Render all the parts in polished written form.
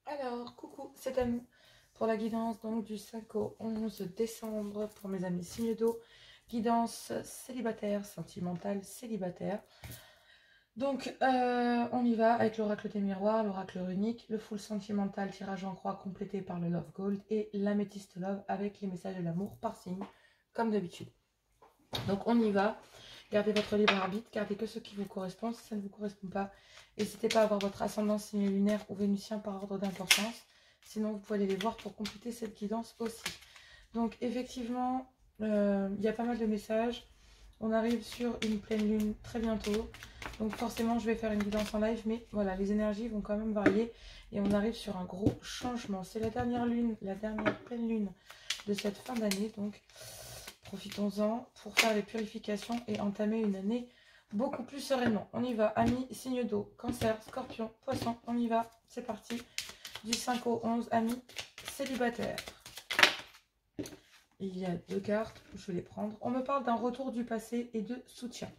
Alors, coucou, c'est Amie pour la guidance donc du 5 au 11 décembre pour mes amis signes d'eau. Guidance célibataire, sentimentale, célibataire. Donc, on y va avec l'oracle des miroirs, l'oracle runique, le full sentimental, tirage en croix complété par le Love Gold et l'améthyste Love avec les messages de l'amour par signe, comme d'habitude. Donc, on y va. Gardez votre libre arbitre, gardez que ce qui vous correspond. Si ça ne vous correspond pas, n'hésitez pas à avoir votre ascendant signe lunaire ou vénusien par ordre d'importance. Sinon, vous pouvez aller les voir pour compléter cette guidance aussi. Donc, effectivement, il y a pas mal de messages. On arrive sur une pleine lune très bientôt. Donc, forcément, je vais faire une guidance en live. Mais voilà, les énergies vont quand même varier. Et on arrive sur un gros changement. C'est la dernière lune, la dernière pleine lune de cette fin d'année. Donc, profitons-en pour faire les purifications et entamer une année beaucoup plus sereinement. On y va, amis, signe d'eau, cancer, scorpion, poisson, on y va, c'est parti. Du 5 au 11, amis, célibataires. Il y a deux cartes, je vais les prendre. On me parle d'un retour du passé et de soutien.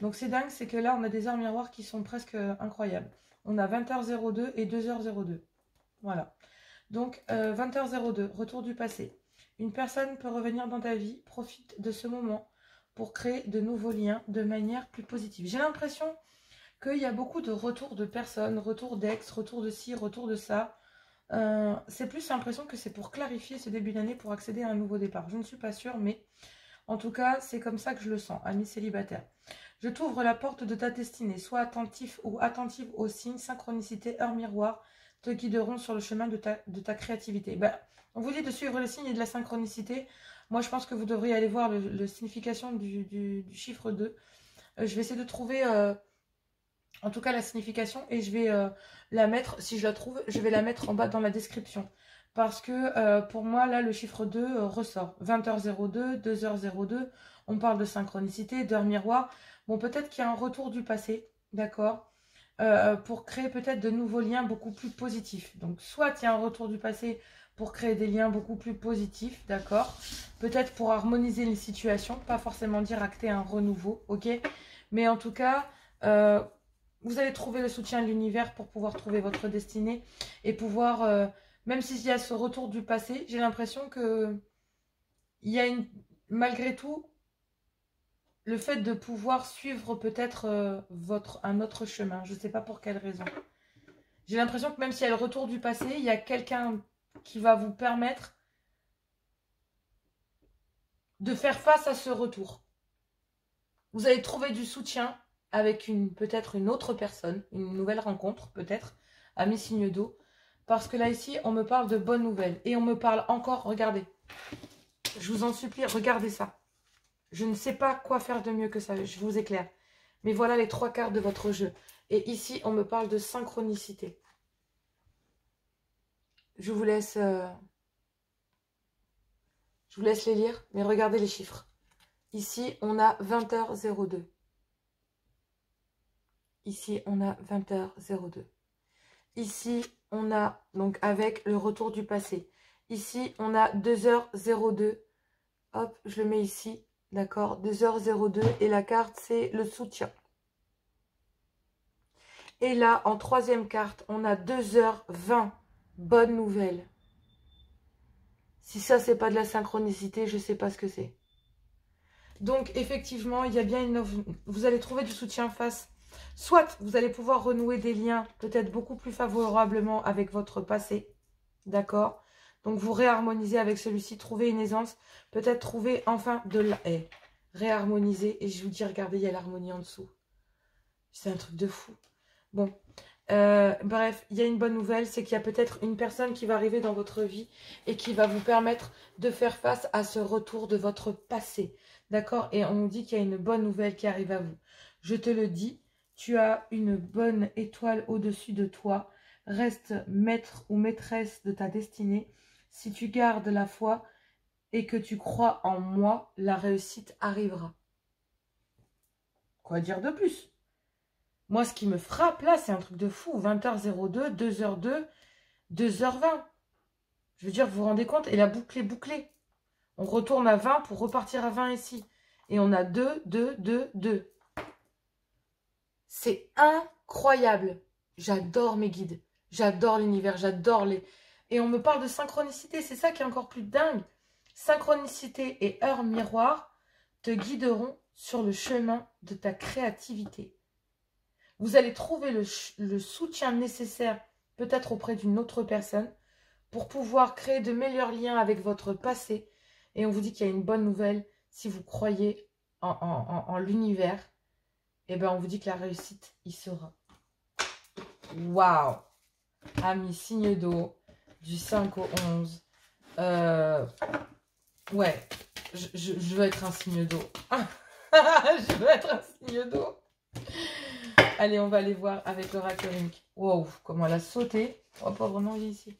Donc c'est dingue, c'est que là, on a des heures miroirs qui sont presque incroyables. On a 20h02 et 2h02. Voilà. Donc 20h02, retour du passé. Une personne peut revenir dans ta vie, profite de ce moment pour créer de nouveaux liens de manière plus positive. J'ai l'impression qu'il y a beaucoup de retours de personnes, retours d'ex, retours de ci, retours de ça. C'est plus l'impression que c'est pour clarifier ce début d'année, pour accéder à un nouveau départ. Je ne suis pas sûre, mais en tout cas, c'est comme ça que je le sens, ami célibataire. Je t'ouvre la porte de ta destinée. Sois attentif ou attentive aux signes, synchronicité, heure miroir, te guideront sur le chemin de ta créativité. Ben, on vous dit de suivre le signe et de la synchronicité. Moi, je pense que vous devriez aller voir la signification du chiffre 2. Je vais essayer de trouver, en tout cas, la signification. Et je vais la mettre, si je la trouve, je vais la mettre en bas dans la description. Parce que pour moi, là, le chiffre 2 ressort. 20h02, 2h02. On parle de synchronicité, d'heure miroir. Bon, peut-être qu'il y a un retour du passé, d'accord, pour créer peut-être de nouveaux liens beaucoup plus positifs. Donc, soit il y a un retour du passé pour créer des liens beaucoup plus positifs, d'accord. Peut-être pour harmoniser les situations, pas forcément dire acter un renouveau, ok. Mais en tout cas, vous allez trouver le soutien de l'univers pour pouvoir trouver votre destinée et pouvoir, même s'il y a ce retour du passé, j'ai l'impression que il y a malgré tout, le fait de pouvoir suivre peut-être un autre chemin. Je ne sais pas pour quelle raison. J'ai l'impression que même s'il y a le retour du passé, il y a quelqu'un qui va vous permettre de faire face à ce retour. Vous allez trouver du soutien avec peut-être une autre personne, une nouvelle rencontre peut-être, ami signe d'eau. Parce que là ici, on me parle de bonnes nouvelles. Et on me parle encore, regardez. Je vous en supplie, regardez ça. Je ne sais pas quoi faire de mieux que ça, je vous éclaire. Mais voilà les 3 quarts de votre jeu. Et ici, on me parle de synchronicité. Je vous laisse les lire, mais regardez les chiffres. Ici, on a 20h02. Ici, on a 20h02. Ici, on a, donc avec le retour du passé. Ici, on a 2h02. Hop, je le mets ici. D'accord, 2h02 et la carte, c'est le soutien. Et là, en 3e carte, on a 2h20. Bonne nouvelle. Si ça, c'est pas de la synchronicité, je sais pas ce que c'est. Donc, effectivement, il y a bien vous allez trouver du soutien face. Soit vous allez pouvoir renouer des liens peut-être beaucoup plus favorablement avec votre passé. D'accord? Donc, vous réharmonisez avec celui-ci, trouver une aisance, peut-être trouver enfin de la haie. Réharmoniser. Et je vous dis, regardez, il y a l'harmonie en dessous. C'est un truc de fou. Bon. Bref, il y a une bonne nouvelle, c'est qu'il y a peut-être une personne qui va arriver dans votre vie et qui va vous permettre de faire face à ce retour de votre passé. D'accord? Et on nous dit qu'il y a une bonne nouvelle qui arrive à vous. Je te le dis, tu as une bonne étoile au-dessus de toi. Reste maître ou maîtresse de ta destinée. Si tu gardes la foi et que tu crois en moi, la réussite arrivera. Quoi dire de plus? Moi, ce qui me frappe là, c'est un truc de fou. 20h02, 2h02, 2h20. Je veux dire, vous vous rendez compte? Et la boucle est bouclée. On retourne à 20 pour repartir à 20 ici. Et on a 2, 2, 2, 2. C'est incroyable. J'adore mes guides. J'adore l'univers, j'adore les... Et on me parle de synchronicité, c'est ça qui est encore plus dingue. Synchronicité et heure miroir te guideront sur le chemin de ta créativité. Vous allez trouver le soutien nécessaire, peut-être auprès d'une autre personne, pour pouvoir créer de meilleurs liens avec votre passé. Et on vous dit qu'il y a une bonne nouvelle, si vous croyez en l'univers, et ben on vous dit que la réussite y sera. Waouh! Amis, signe d'eau, du 5 au 11. Ouais, je veux être un signe d'eau. Je veux être un signe d'eau. Allez, on va aller voir avec l'oracle Rink. Wow, comment elle a sauté. Oh, pauvre, non, il est ici.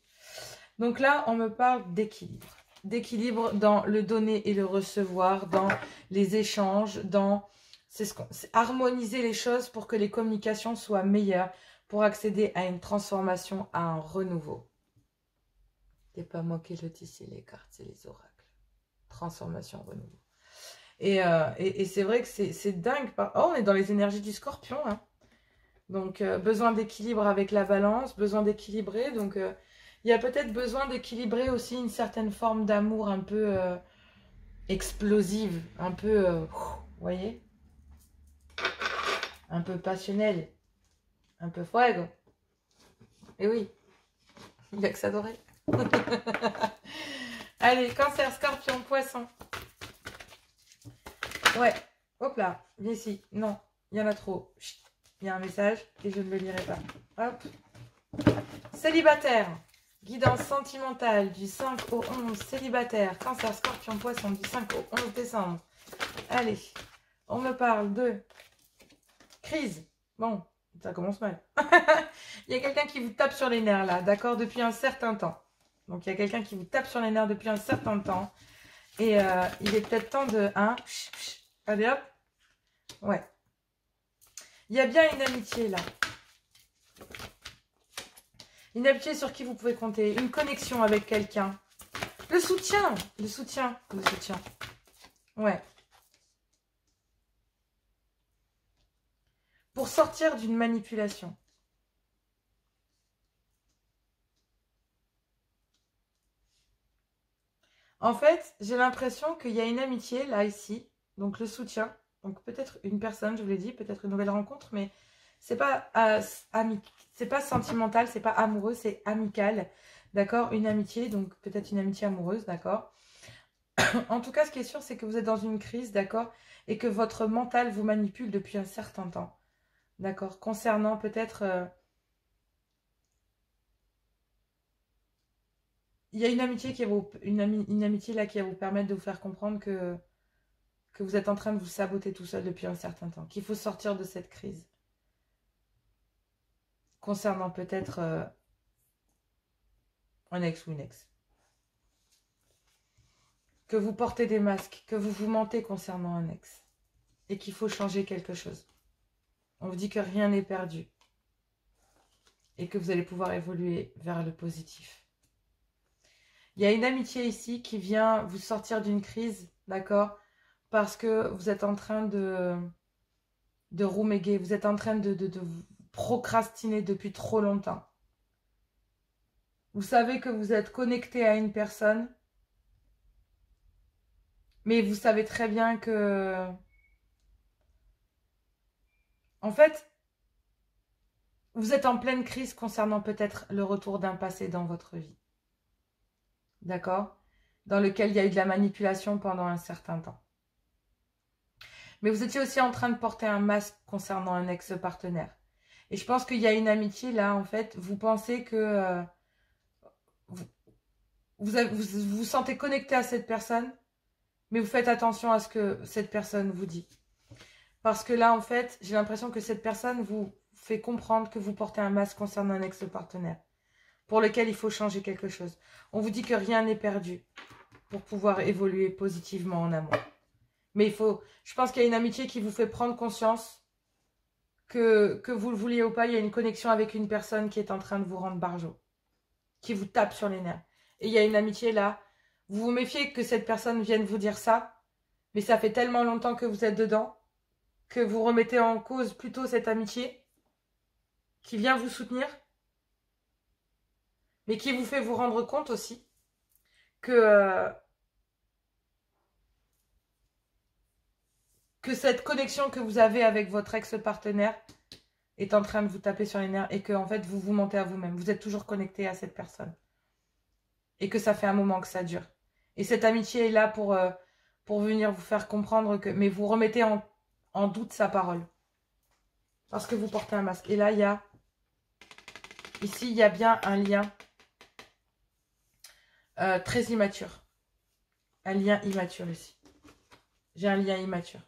Donc là, on me parle d'équilibre. D'équilibre dans le donner et le recevoir, dans les échanges, dans... c'est harmoniser les choses pour que les communications soient meilleures, pour accéder à une transformation, à un renouveau. C'est pas moi qui le tisse les cartes, c'est les oracles. Transformation, renouveau. Et c'est vrai que c'est dingue. Oh, on est dans les énergies du scorpion. Hein. Donc, besoin d'équilibre avec la balance, besoin d'équilibrer. Donc, il y a peut-être besoin d'équilibrer aussi une certaine forme d'amour un peu explosive, un peu, vous voyez, un peu passionnel, un peu fuego. Et oui, il n'y a que ça doré. Allez, cancer, scorpion, poisson. Ouais, hop là, viens ici. Non, il y en a trop. Chut. Il y a un message et je ne le lirai pas. Hop. Célibataire. Guidance sentimentale du 5 au 11. Célibataire. Cancer, scorpion, poisson du 5 au 11 décembre. Allez. On me parle de crise. Bon, ça commence mal. Il y a quelqu'un qui vous tape sur les nerfs là, d'accord, depuis un certain temps. Donc, il y a quelqu'un qui vous tape sur les nerfs depuis un certain temps. Et il est peut-être temps de... Hein, allez hop. Ouais. Il y a bien une amitié là. Une amitié sur qui vous pouvez compter. Une connexion avec quelqu'un. Le soutien. Le soutien. Le soutien. Ouais. Pour sortir d'une manipulation. En fait, j'ai l'impression qu'il y a une amitié là, ici. Donc le soutien. Donc peut-être une personne, je vous l'ai dit, peut-être une nouvelle rencontre, mais c'est pas c'est pas sentimental, c'est pas amoureux, c'est amical, d'accord? Une amitié, donc peut-être une amitié amoureuse, d'accord? En tout cas, ce qui est sûr, c'est que vous êtes dans une crise, d'accord? Et que votre mental vous manipule depuis un certain temps, d'accord? Concernant peut-être... il y a une amitié qui va une amitié là qui va vous permettre de vous faire comprendre que vous êtes en train de vous saboter tout seul depuis un certain temps, qu'il faut sortir de cette crise. Concernant peut-être un ex ou une ex. Que vous portez des masques, que vous vous mentez concernant un ex. Et qu'il faut changer quelque chose. On vous dit que rien n'est perdu. Et que vous allez pouvoir évoluer vers le positif. Il y a une amitié ici qui vient vous sortir d'une crise, d'accord? Parce que vous êtes en train de rouméguer, vous êtes en train de procrastiner depuis trop longtemps. Vous savez que vous êtes connecté à une personne, mais vous savez très bien que... En fait, vous êtes en pleine crise concernant peut-être le retour d'un passé dans votre vie. D'accord? Dans lequel il y a eu de la manipulation pendant un certain temps. Mais vous étiez aussi en train de porter un masque concernant un ex-partenaire. Et je pense qu'il y a une amitié là, en fait. Vous pensez que vous vous sentez connecté à cette personne, mais vous faites attention à ce que cette personne vous dit. Parce que là, en fait, j'ai l'impression que cette personne vous fait comprendre que vous portez un masque concernant un ex-partenaire, pour lequel il faut changer quelque chose. On vous dit que rien n'est perdu pour pouvoir évoluer positivement en amour. Mais il faut, je pense qu'il y a une amitié qui vous fait prendre conscience que vous le vouliez ou pas, il y a une connexion avec une personne qui est en train de vous rendre barjot, qui vous tape sur les nerfs. Et il y a une amitié là, vous vous méfiez que cette personne vienne vous dire ça, mais ça fait tellement longtemps que vous êtes dedans, que vous remettez en cause plutôt cette amitié qui vient vous soutenir. mais qui vous fait vous rendre compte aussi que cette connexion que vous avez avec votre ex-partenaire est en train de vous taper sur les nerfs et que en fait vous vous mentez à vous-même. Vous êtes toujours connecté à cette personne. Et que ça fait un moment que ça dure. Et cette amitié est là pour venir vous faire comprendre que... Mais vous remettez en doute sa parole. Parce que vous portez un masque. Et là, il y a... Ici, il y a bien un lien très immature. Un lien immature ici. J'ai un lien immature.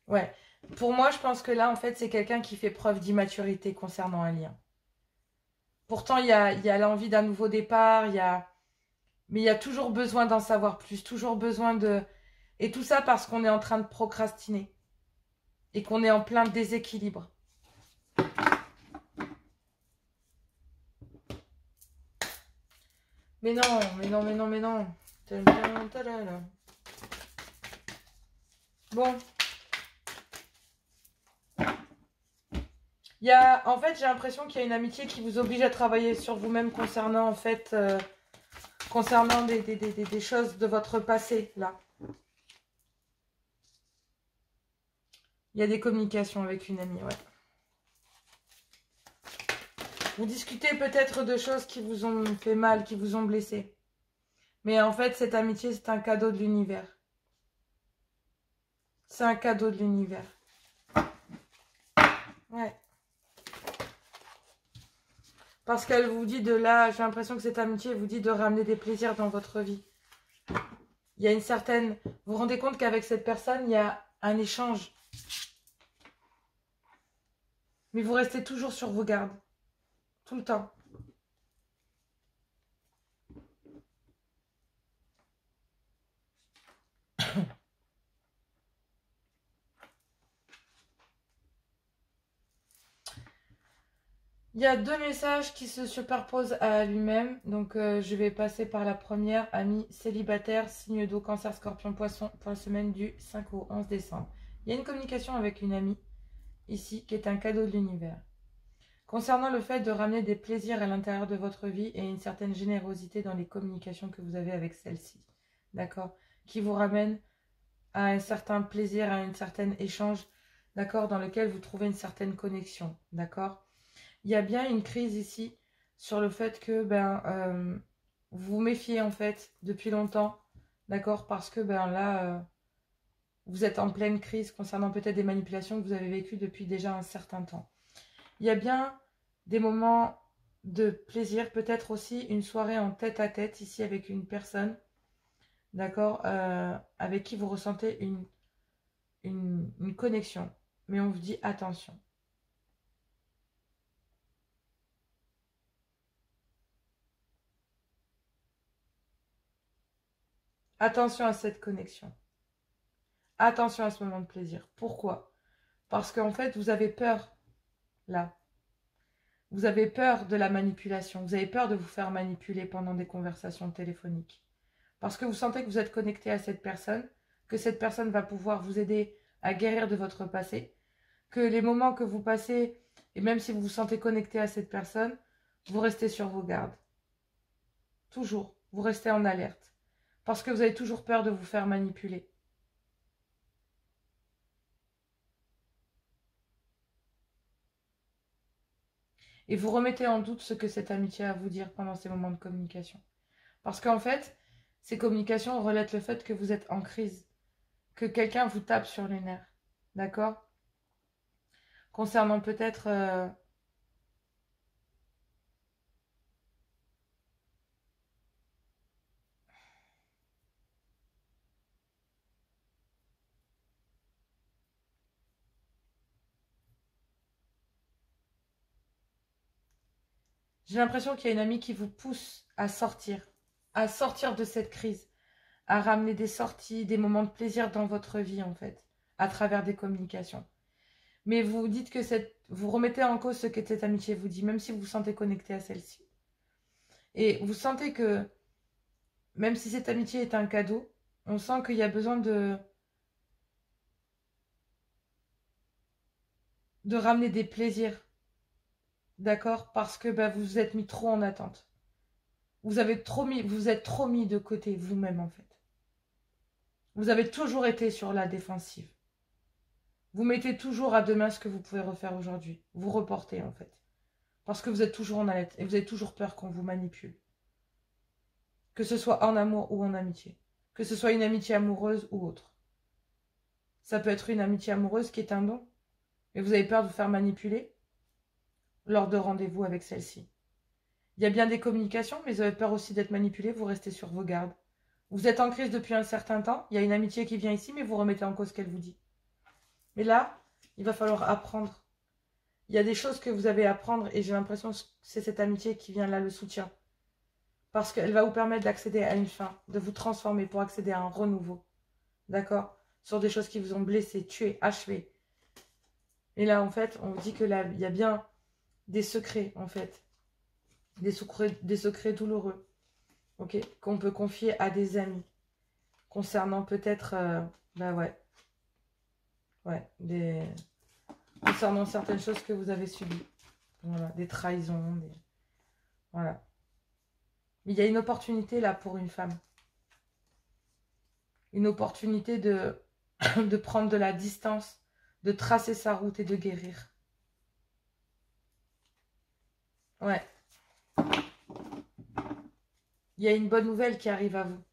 Ouais. Pour moi, je pense que là, en fait, c'est quelqu'un qui fait preuve d'immaturité concernant un lien. Pourtant, il y a l'envie d'un nouveau départ, mais il y a toujours besoin d'en savoir plus, toujours besoin de... Et tout ça parce qu'on est en train de procrastiner. Et qu'on est en plein déséquilibre. Mais non, mais non, mais non, mais non. Bon. En fait, j'ai l'impression qu'il y a une amitié qui vous oblige à travailler sur vous-même concernant, en fait, concernant des choses de votre passé, là. Il y a des communications avec une amie, ouais. Vous discutez peut-être de choses qui vous ont fait mal, qui vous ont blessé. Mais en fait, cette amitié, c'est un cadeau de l'univers. C'est un cadeau de l'univers. Ouais. Parce qu'elle vous dit de là, j'ai l'impression que cette amitié vous dit de ramener des plaisirs dans votre vie. Il y a une certaine... Vous vous rendez compte qu'avec cette personne, il y a un échange. Mais vous restez toujours sur vos gardes. Tout le temps. Il y a deux messages qui se superposent à lui-même. Donc, je vais passer par la première. Ami célibataire, signe d'eau, cancer, scorpion, poisson, pour la semaine du 5 au 11 décembre. Il y a une communication avec une amie, ici, qui est un cadeau de l'univers. Concernant le fait de ramener des plaisirs à l'intérieur de votre vie et une certaine générosité dans les communications que vous avez avec celle-ci. D'accord? Qui vous ramène à un certain plaisir, à une certaine échange, d'accord? Dans lequel vous trouvez une certaine connexion. D'accord? Il y a bien une crise ici sur le fait que vous vous méfiez en fait depuis longtemps, d'accord? Parce que là, vous êtes en pleine crise concernant peut-être des manipulations que vous avez vécues depuis déjà un certain temps. Il y a bien des moments de plaisir, peut-être aussi une soirée en tête-à-tête ici avec une personne, d'accord? Avec qui vous ressentez une connexion. Mais on vous dit attention. Attention à cette connexion. Attention à ce moment de plaisir. Pourquoi? Parce qu'en fait, vous avez peur, là. Vous avez peur de la manipulation. Vous avez peur de vous faire manipuler pendant des conversations téléphoniques. Parce que vous sentez que vous êtes connecté à cette personne, que cette personne va pouvoir vous aider à guérir de votre passé, que les moments que vous passez, et même si vous vous sentez connecté à cette personne, vous restez sur vos gardes. Toujours. Vous restez en alerte. Parce que vous avez toujours peur de vous faire manipuler. Et vous remettez en doute ce que cette amitié a à vous dire pendant ces moments de communication. Parce qu'en fait, ces communications relatent le fait que vous êtes en crise, que quelqu'un vous tape sur les nerfs. D'accord? Concernant peut-être... J'ai l'impression qu'il y a une amie qui vous pousse à sortir de cette crise, à ramener des sorties, des moments de plaisir dans votre vie en fait, à travers des communications. Mais vous dites que vous remettez en cause ce que cette amitié vous dit, même si vous vous sentez connecté à celle-ci. Et vous sentez que, même si cette amitié est un cadeau, on sent qu'il y a besoin de ramener des plaisirs D'accord? Parce que bah, vous vous êtes mis trop en attente. Vous êtes trop mis de côté vous-même, en fait. Vous avez toujours été sur la défensive. Vous mettez toujours à demain ce que vous pouvez refaire aujourd'hui. Vous reportez, en fait. Parce que vous êtes toujours en alerte et vous avez toujours peur qu'on vous manipule. Que ce soit en amour ou en amitié. Que ce soit une amitié amoureuse ou autre. Ça peut être une amitié amoureuse qui est un don. Et vous avez peur de vous faire manipuler lors de rendez-vous avec celle-ci. Il y a bien des communications, mais vous avez peur aussi d'être manipulé, vous restez sur vos gardes. Vous êtes en crise depuis un certain temps, il y a une amitié qui vient ici, mais vous remettez en cause ce qu'elle vous dit. Mais là, il va falloir apprendre. Il y a des choses que vous avez à apprendre et j'ai l'impression que c'est cette amitié qui vient là, le soutien. Parce qu'elle va vous permettre d'accéder à une fin, de vous transformer pour accéder à un renouveau. D'accord? Sur des choses qui vous ont blessé, tué, achevé. Et là, en fait, on vous dit que là, il y a bien des secrets, en fait. Des secrets douloureux. Ok? Qu'on peut confier à des amis. Concernant peut-être... bah ouais. Ouais. Concernant certaines choses que vous avez subies. Voilà. Des trahisons. Voilà. Mais il y a une opportunité là pour une femme. Une opportunité de prendre de la distance, de tracer sa route et de guérir. Ouais. Il y a une bonne nouvelle qui arrive à vous.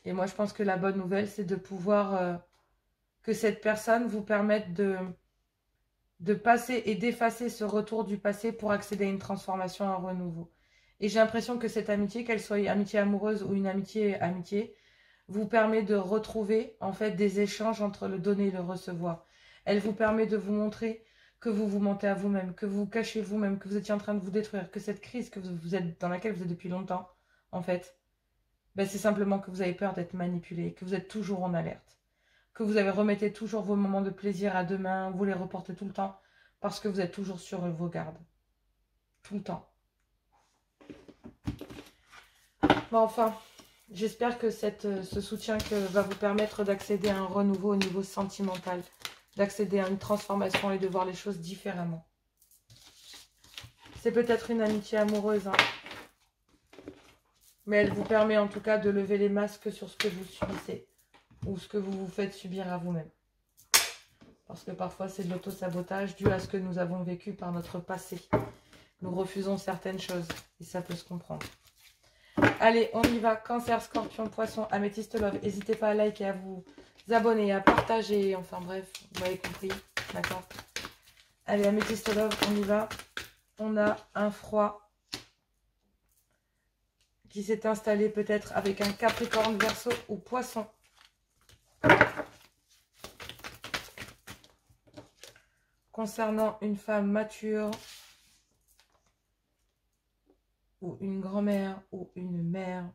Et moi, je pense que la bonne nouvelle, c'est de pouvoir... que cette personne vous permette de passer et d'effacer ce retour du passé pour accéder à une transformation, à un renouveau. Et j'ai l'impression que cette amitié, qu'elle soit amitié amoureuse ou une amitié, vous permet de retrouver en fait des échanges entre le donner et le recevoir. Elle vous permet de vous montrer que vous vous mentez à vous-même, que vous vous cachez vous-même, que vous étiez en train de vous détruire, que cette crise que vous êtes dans laquelle vous êtes depuis longtemps, en fait, ben c'est simplement que vous avez peur d'être manipulé, que vous êtes toujours en alerte, que vous avez remettez toujours vos moments de plaisir à demain, vous les reportez tout le temps, parce que vous êtes toujours sur vos gardes. Tout le temps. Bon, enfin, j'espère que ce soutien va vous permettre d'accéder à un renouveau au niveau sentimental, d'accéder à une transformation et de voir les choses différemment. C'est peut-être une amitié amoureuse, hein, mais elle vous permet en tout cas de lever les masques sur ce que vous subissez ou ce que vous vous faites subir à vous-même. Parce que parfois c'est de l'auto-sabotage dû à ce que nous avons vécu par notre passé. Nous refusons certaines choses et ça peut se comprendre. Allez, on y va. Cancer, Scorpion, Poisson, Améthyste Love. N'hésitez pas à liker, à vous abonner, à partager. Enfin bref, vous avez compris. D'accord? Allez, Améthyste Love, on y va. On a un froid qui s'est installé peut-être avec un Capricorne, Verseau ou Poisson. Concernant une femme mature ou une grand-mère ou une mère.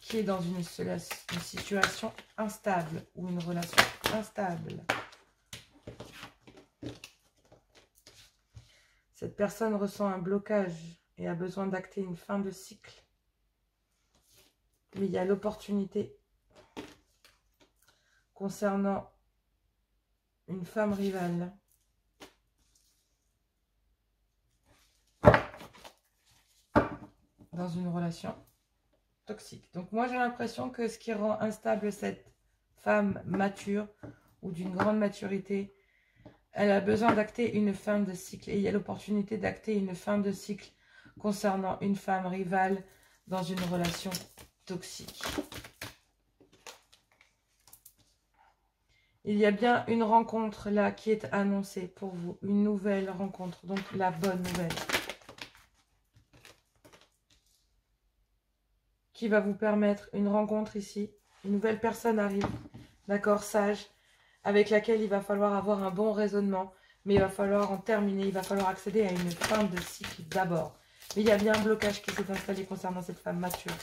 Qui est dans une situation instable ou une relation instable. Cette personne ressent un blocage et a besoin d'acter une fin de cycle. Mais il y a l'opportunité concernant une femme rivale. Dans une relation toxique. Donc moi j'ai l'impression que ce qui rend instable cette femme mature ou d'une grande maturité, elle a besoin d'acter une fin de cycle. Et il y a l'opportunité d'acter une fin de cycle concernant une femme rivale dans une relation toxique. Il y a bien une rencontre là qui est annoncée pour vous. Une nouvelle rencontre, donc la bonne nouvelle. Qui va vous permettre une rencontre ici. Une nouvelle personne arrive, d'accord, sage, avec laquelle il va falloir avoir un bon raisonnement. Mais il va falloir en terminer, il va falloir accéder à une fin de cycle d'abord. Mais il y a bien un blocage qui s'est installé concernant cette femme mature,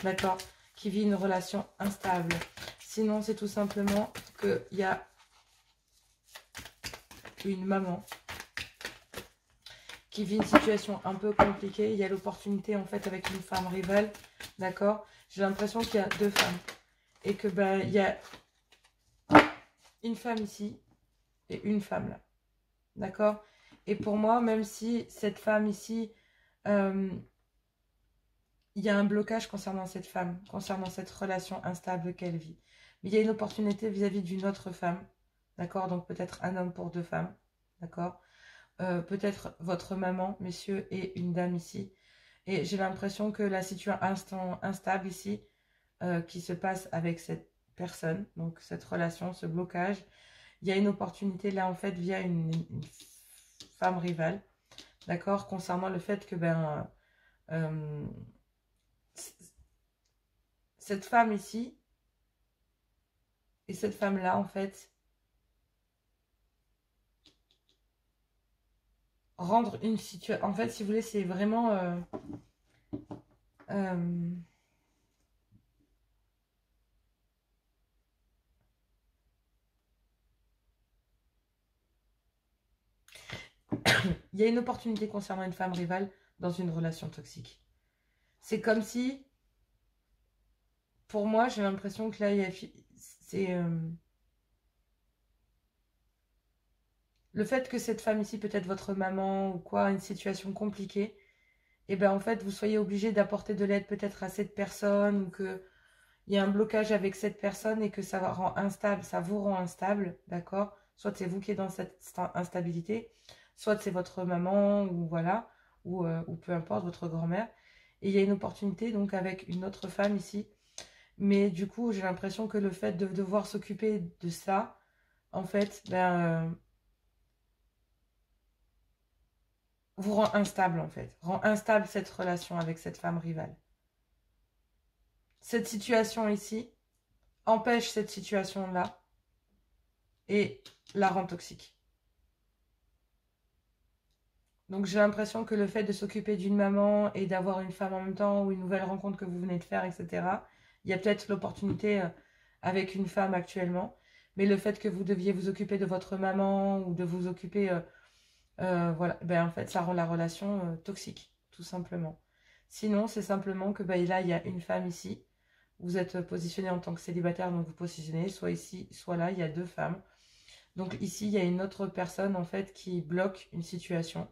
d'accord, qui vit une relation instable. Sinon, c'est tout simplement qu'il y a une maman qui vit une situation un peu compliquée. Il y a l'opportunité, en fait, avec une femme rivale, d'accord. J'ai l'impression qu'il y a deux femmes. et que ben il y a une femme ici et une femme là. D'accord? Et pour moi, même si cette femme ici, il y a un blocage concernant cette femme, concernant cette relation instable qu'elle vit. Mais il y a une opportunité vis-à-vis d'une autre femme. D'accord? Donc peut-être un homme pour deux femmes. D'accord? Peut-être votre maman, messieurs, et une dame ici. Et j'ai l'impression que la situation instable ici, qui se passe avec cette personne, donc cette relation, ce blocage, il y a une opportunité là en fait via une femme rivale, d'accord, concernant le fait que cette femme ici et cette femme là en fait rendre une situation, en fait si vous voulez c'est vraiment il y a une opportunité concernant une femme rivale dans une relation toxique. C'est comme si, pour moi, j'ai l'impression que là, c'est le fait que cette femme ici, peut-être votre maman ou quoi, une situation compliquée, et bien en fait, vous soyez obligé d'apporter de l'aide peut-être à cette personne ou que il y a un blocage avec cette personne et que ça rend instable, ça vous rend instable, d'accord? Soit c'est vous qui êtes dans cette instabilité, soit c'est votre maman ou voilà, ou peu importe, votre grand-mère. Et il y a une opportunité donc avec une autre femme ici. Mais du coup, j'ai l'impression que le fait de devoir s'occuper de ça, en fait, vous rend instable en fait. Rend instable cette relation avec cette femme rivale. Cette situation ici empêche cette situation-là et la rend toxique. Donc j'ai l'impression que le fait de s'occuper d'une maman et d'avoir une femme en même temps ou une nouvelle rencontre que vous venez de faire, etc., il y a peut-être l'opportunité avec une femme actuellement, mais le fait que vous deviez vous occuper de votre maman ou de vous occuper, voilà, ben en fait ça rend la relation toxique, tout simplement. Sinon c'est simplement que ben, là il y a une femme ici, vous êtes positionné en tant que célibataire, donc vous positionnez soit ici, soit là, il y a deux femmes. Donc ici il y a une autre personne en fait qui bloque une situation.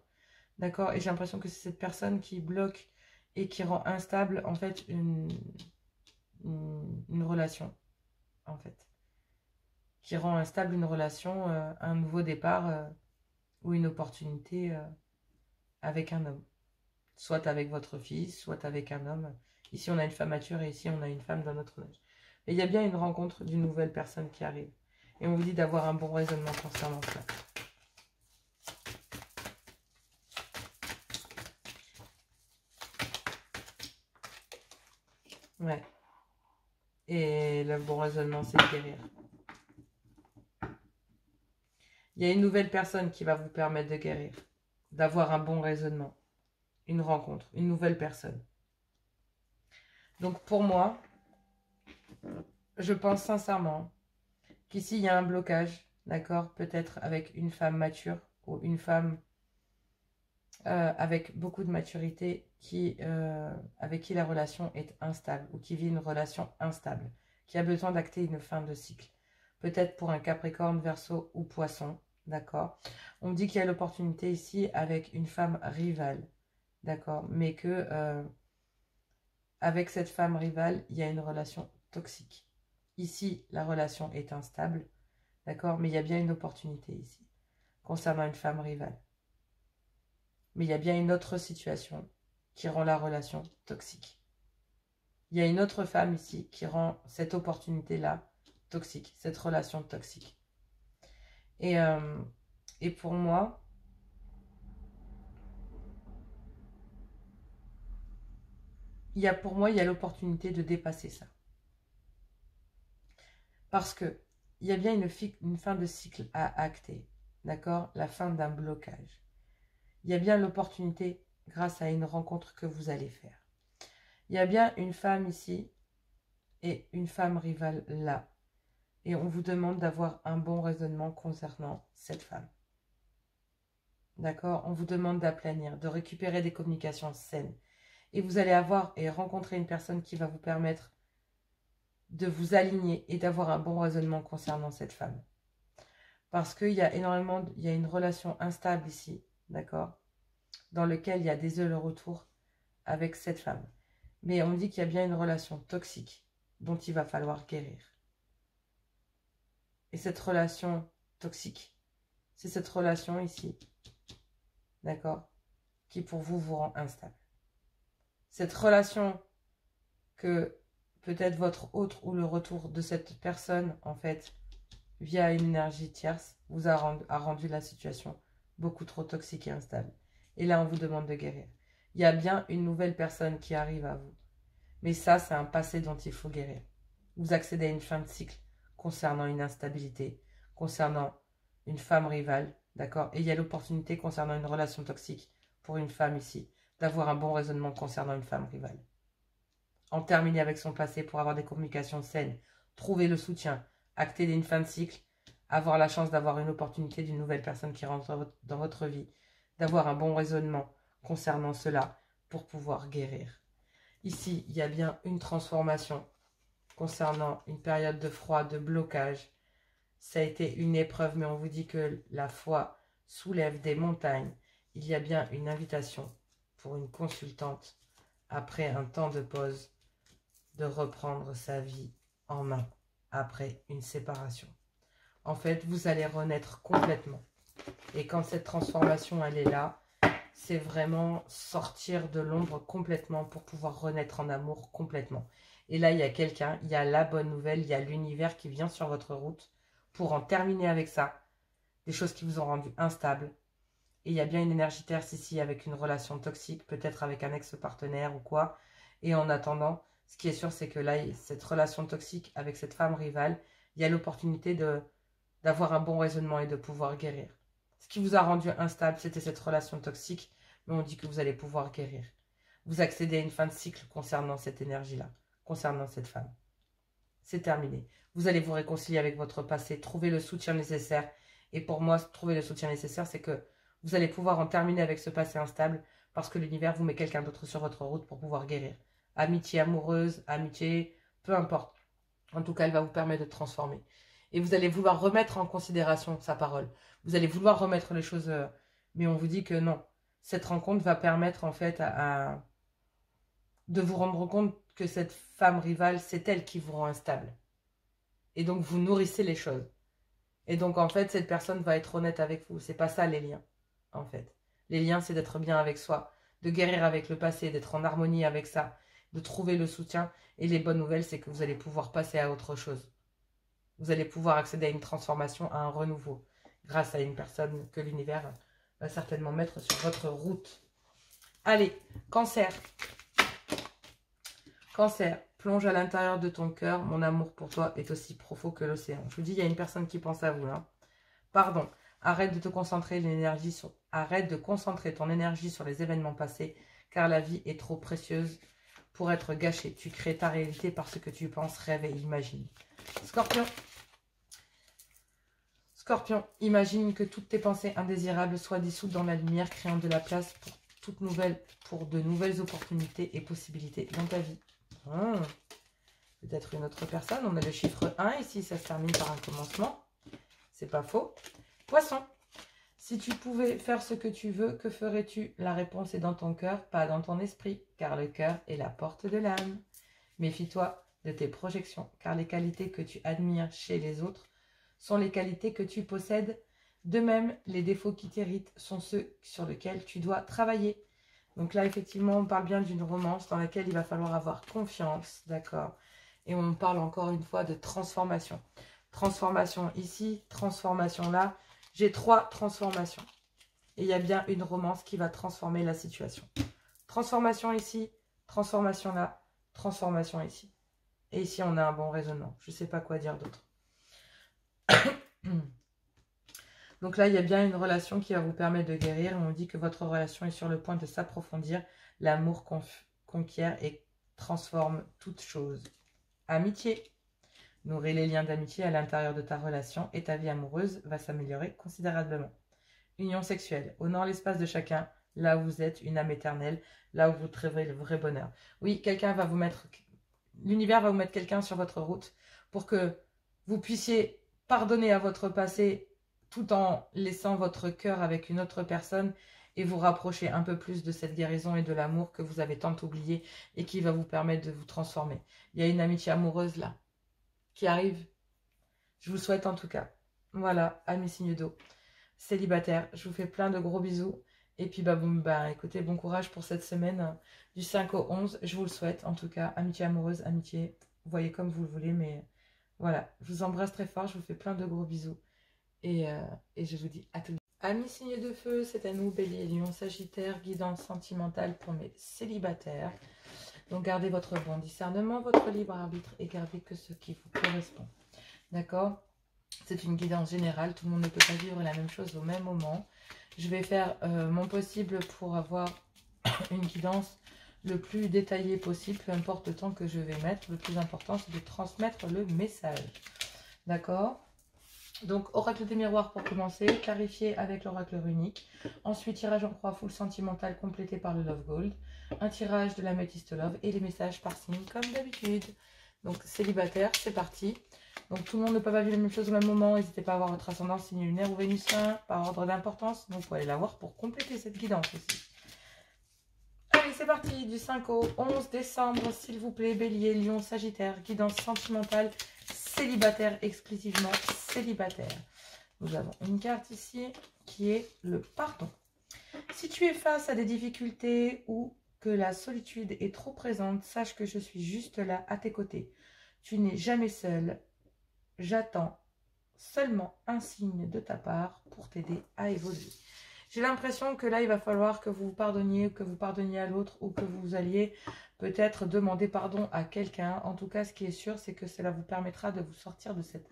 D'accord? Et j'ai l'impression que c'est cette personne qui bloque et qui rend instable, en fait, une relation, en fait. Qui rend instable une relation, un nouveau départ ou une opportunité avec un homme. Soit avec votre fils, soit avec un homme. Ici, on a une femme mature et ici, on a une femme d'un autre âge. Mais il y a bien une rencontre d'une nouvelle personne qui arrive. Et on vous dit d'avoir un bon raisonnement concernant ça. Ouais. Et le bon raisonnement, c'est de guérir. Il y a une nouvelle personne qui va vous permettre de guérir, d'avoir un bon raisonnement, une rencontre, une nouvelle personne. Donc pour moi, je pense sincèrement qu'ici il y a un blocage, d'accord, peut-être avec une femme mature ou une femme avec beaucoup de maturité avec qui la relation est instable ou qui vit une relation instable, qui a besoin d'acter une fin de cycle. Peut-être pour un Capricorne, Verseau ou Poisson, d'accord. On me dit qu'il y a l'opportunité ici avec une femme rivale, d'accord, mais que avec cette femme rivale, il y a une relation toxique. Ici, la relation est instable, d'accord, mais il y a bien une opportunité ici concernant une femme rivale. Mais il y a bien une autre situation qui rend la relation toxique. Il y a une autre femme ici qui rend cette opportunité-là toxique, cette relation toxique. Et pour moi, il y a l'opportunité de dépasser ça. Parce que il y a bien une fin de cycle à acter, d'accord? La fin d'un blocage. Il y a bien l'opportunité grâce à une rencontre que vous allez faire. Il y a bien une femme ici et une femme rivale là. Et on vous demande d'avoir un bon raisonnement concernant cette femme. D'accord? On vous demande d'aplanir, de récupérer des communications saines. Et vous allez avoir et rencontrer une personne qui va vous permettre de vous aligner et d'avoir un bon raisonnement concernant cette femme. Parce qu'il y a énormément, il y a une relation instable ici, d'accord, dans lequel il y a des allers-retours avec cette femme. Mais on dit qu'il y a bien une relation toxique dont il va falloir guérir. Et cette relation toxique, c'est cette relation ici, d'accord, qui pour vous vous rend instable. Cette relation que peut-être votre autre ou le retour de cette personne, en fait, via une énergie tierce, vous a rendu la situation beaucoup trop toxique et instable. Et là, on vous demande de guérir. Il y a bien une nouvelle personne qui arrive à vous. Mais ça, c'est un passé dont il faut guérir. Vous accédez à une fin de cycle concernant une instabilité, concernant une femme rivale, d'accord? Et il y a l'opportunité concernant une relation toxique pour une femme ici, d'avoir un bon raisonnement concernant une femme rivale. En terminer avec son passé pour avoir des communications saines, trouver le soutien, acter une fin de cycle, avoir la chance d'avoir une opportunité d'une nouvelle personne qui rentre dans votre vie, d'avoir un bon raisonnement concernant cela pour pouvoir guérir. Ici, il y a bien une transformation concernant une période de froid, de blocage. Ça a été une épreuve, mais on vous dit que la foi soulève des montagnes. Il y a bien une invitation pour une consultante, après un temps de pause, de reprendre sa vie en main après une séparation. En fait, vous allez renaître complètement. Et quand cette transformation, elle est là, c'est vraiment sortir de l'ombre complètement pour pouvoir renaître en amour complètement. Et là, il y a quelqu'un, il y a la bonne nouvelle, il y a l'univers qui vient sur votre route pour en terminer avec ça. Des choses qui vous ont rendu instable. Et il y a bien une énergie terre ici avec une relation toxique, peut-être avec un ex-partenaire ou quoi. Et en attendant, ce qui est sûr, c'est que là, cette relation toxique avec cette femme rivale, il y a l'opportunité d'avoir un bon raisonnement et de pouvoir guérir. Ce qui vous a rendu instable, c'était cette relation toxique, mais on dit que vous allez pouvoir guérir. Vous accédez à une fin de cycle concernant cette énergie-là, concernant cette femme. C'est terminé. Vous allez vous réconcilier avec votre passé, trouver le soutien nécessaire. Et pour moi, trouver le soutien nécessaire, c'est que vous allez pouvoir en terminer avec ce passé instable parce que l'univers vous met quelqu'un d'autre sur votre route pour pouvoir guérir. Amitié amoureuse, amitié, peu importe. En tout cas, elle va vous permettre de transformer. Et vous allez vouloir remettre en considération sa parole. Vous allez vouloir remettre les choses, mais on vous dit que non. Cette rencontre va permettre en fait de vous rendre compte que cette femme rivale, c'est elle qui vous rend instable. Et donc, vous nourrissez les choses. Et donc, en fait, cette personne va être honnête avec vous. C'est pas ça, les liens, en fait. Les liens, c'est d'être bien avec soi, de guérir avec le passé, d'être en harmonie avec ça, de trouver le soutien. Et les bonnes nouvelles, c'est que vous allez pouvoir passer à autre chose. Vous allez pouvoir accéder à une transformation, à un renouveau, grâce à une personne que l'univers va certainement mettre sur votre route. Allez, Cancer. Cancer, plonge à l'intérieur de ton cœur. Mon amour pour toi est aussi profond que l'océan. Je vous dis, il y a une personne qui pense à vous là. Pardon, arrête de te concentrer arrête de concentrer ton énergie sur les événements passés, car la vie est trop précieuse pour être gâchée. Tu crées ta réalité par ce que tu penses, rêves et imagines. Scorpion. Scorpion, imagine que toutes tes pensées indésirables soient dissoutes dans la lumière, créant de la place pour de nouvelles opportunités et possibilités dans ta vie. Peut-être une autre personne. On a le chiffre 1 ici, ça se termine par un commencement. C'est pas faux. Poisson, si tu pouvais faire ce que tu veux, que ferais-tu? La réponse est dans ton cœur, pas dans ton esprit, car le cœur est la porte de l'âme. Méfie-toi de tes projections, car les qualités que tu admires chez les autres sont les qualités que tu possèdes. De même, les défauts qui t'irritent sont ceux sur lesquels tu dois travailler. Donc là, effectivement, on parle bien d'une romance dans laquelle il va falloir avoir confiance, d'accord? Et on parle encore une fois de transformation. Transformation ici, transformation là. J'ai 3 transformations. Et il y a bien une romance qui va transformer la situation. Transformation ici, transformation là, transformation ici. Et ici, on a un bon raisonnement. Je ne sais pas quoi dire d'autre. Donc là, il y a bien une relation qui va vous permettre de guérir. On dit que votre relation est sur le point de s'approfondir. L'amour conquiert et transforme toute chose. Amitié. Nourris les liens d'amitié à l'intérieur de ta relation et ta vie amoureuse va s'améliorer considérablement. Union sexuelle. Honore l'espace de chacun. Là où vous êtes, une âme éternelle. Là où vous trouverez le vrai bonheur. Oui, quelqu'un va vous mettre l'univers va vous mettre quelqu'un sur votre route pour que vous puissiez pardonner à votre passé tout en laissant votre cœur avec une autre personne et vous rapprocher un peu plus de cette guérison et de l'amour que vous avez tant oublié et qui va vous permettre de vous transformer. Il y a une amitié amoureuse là qui arrive. Je vous souhaite en tout cas. Voilà, amis signes d'eau. Célibataire, je vous fais plein de gros bisous. Et puis, écoutez, bon courage pour cette semaine du 5 au 11. Je vous le souhaite, en tout cas. Amitié amoureuse, amitié, vous voyez comme vous le voulez. Mais voilà, je vous embrasse très fort. Je vous fais plein de gros bisous. Et je vous dis à tout de suite. Amis signes de feu, c'est à nous, Bélier, Lion, Sagittaire, guidance sentimentale pour mes célibataires. Donc, gardez votre bon discernement, votre libre arbitre et gardez que ce qui vous correspond. D'accord ? C'est une guidance générale, tout le monde ne peut pas vivre la même chose au même moment. Je vais faire mon possible pour avoir une guidance le plus détaillée possible, peu importe le temps que je vais mettre. Le plus important, c'est de transmettre le message. D'accord ? Donc, oracle des miroirs pour commencer, clarifié avec l'oracle runique. Ensuite, tirage en croix full sentimental complété par le Love Gold. Un tirage de la Métiste Love et les messages par signe comme d'habitude. Donc, célibataire, c'est parti. Donc, tout le monde ne peut pas vivre la même chose au même moment. N'hésitez pas à voir votre ascendant, signe lunaire ou vénusien par ordre d'importance. Donc, vous pouvez aller la voir pour compléter cette guidance aussi. Allez, c'est parti. Du 5 au 11 décembre, s'il vous plaît. Bélier, Lion, Sagittaire, guidance sentimentale, célibataire, exclusivement célibataire. Nous avons une carte ici qui est le pardon. Si tu es face à des difficultés ou que la solitude est trop présente, sache que je suis juste là à tes côtés. Tu n'es jamais seul. J'attends seulement un signe de ta part pour t'aider à évoluer. J'ai l'impression que là, il va falloir que vous pardonniez, que vous pardonniez à l'autre ou que vous alliez peut-être demander pardon à quelqu'un. En tout cas, ce qui est sûr, c'est que cela vous permettra de vous sortir de cette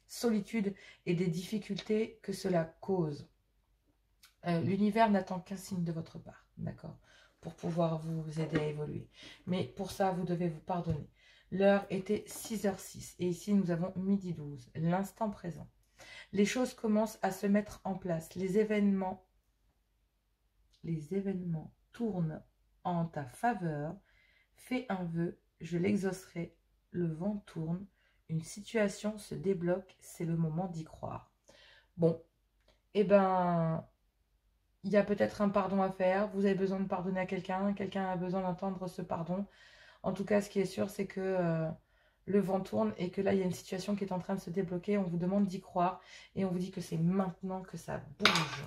solitude et des difficultés que cela cause. L'univers n'attend qu'un signe de votre part, d'accord, pour pouvoir vous aider à évoluer. Mais pour ça, vous devez vous pardonner. L'heure était 6h06 et ici, nous avons midi 12, l'instant présent. Les choses commencent à se mettre en place. Les événements tournent en ta faveur. Fais un vœu, je l'exaucerai. Le vent tourne, une situation se débloque, c'est le moment d'y croire. Bon, eh ben, il y a peut-être un pardon à faire. Vous avez besoin de pardonner à quelqu'un. Quelqu'un a besoin d'entendre ce pardon. En tout cas, ce qui est sûr, c'est que le vent tourne et que là, il y a une situation qui est en train de se débloquer. On vous demande d'y croire et on vous dit que c'est maintenant que ça bouge.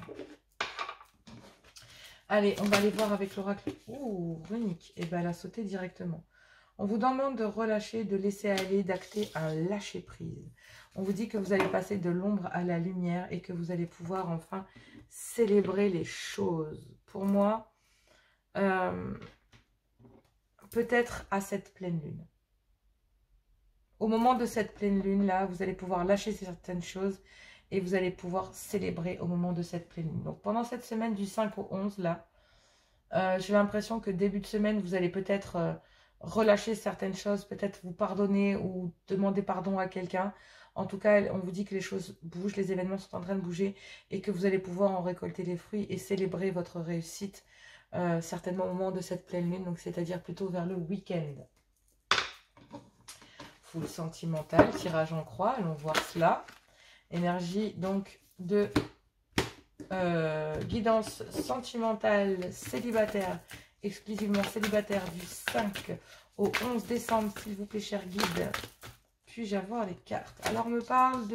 Allez, on va aller voir avec l'oracle. Ouh, runique. Et bien, elle a sauté directement. On vous demande de relâcher, de laisser aller, d'acter un lâcher-prise. On vous dit que vous allez passer de l'ombre à la lumière et que vous allez pouvoir enfin célébrer les choses. Pour moi, peut-être à cette pleine lune. Au moment de cette pleine lune-là, vous allez pouvoir lâcher certaines choses et vous allez pouvoir célébrer au moment de cette pleine lune. Donc, pendant cette semaine du 5 au 11, là, j'ai l'impression que début de semaine, vous allez peut-être relâcher certaines choses, peut-être vous pardonner ou demander pardon à quelqu'un. En tout cas, on vous dit que les choses bougent, les événements sont en train de bouger et que vous allez pouvoir en récolter les fruits et célébrer votre réussite certainement au moment de cette pleine lune, donc c'est-à-dire plutôt vers le week-end. Full sentimental, tirage en croix, allons voir cela. Énergie donc de guidance sentimentale célibataire, exclusivement célibataire du 5 au 11 décembre, s'il vous plaît, cher guide. Puis-je avoir les cartes? Alors, on me parle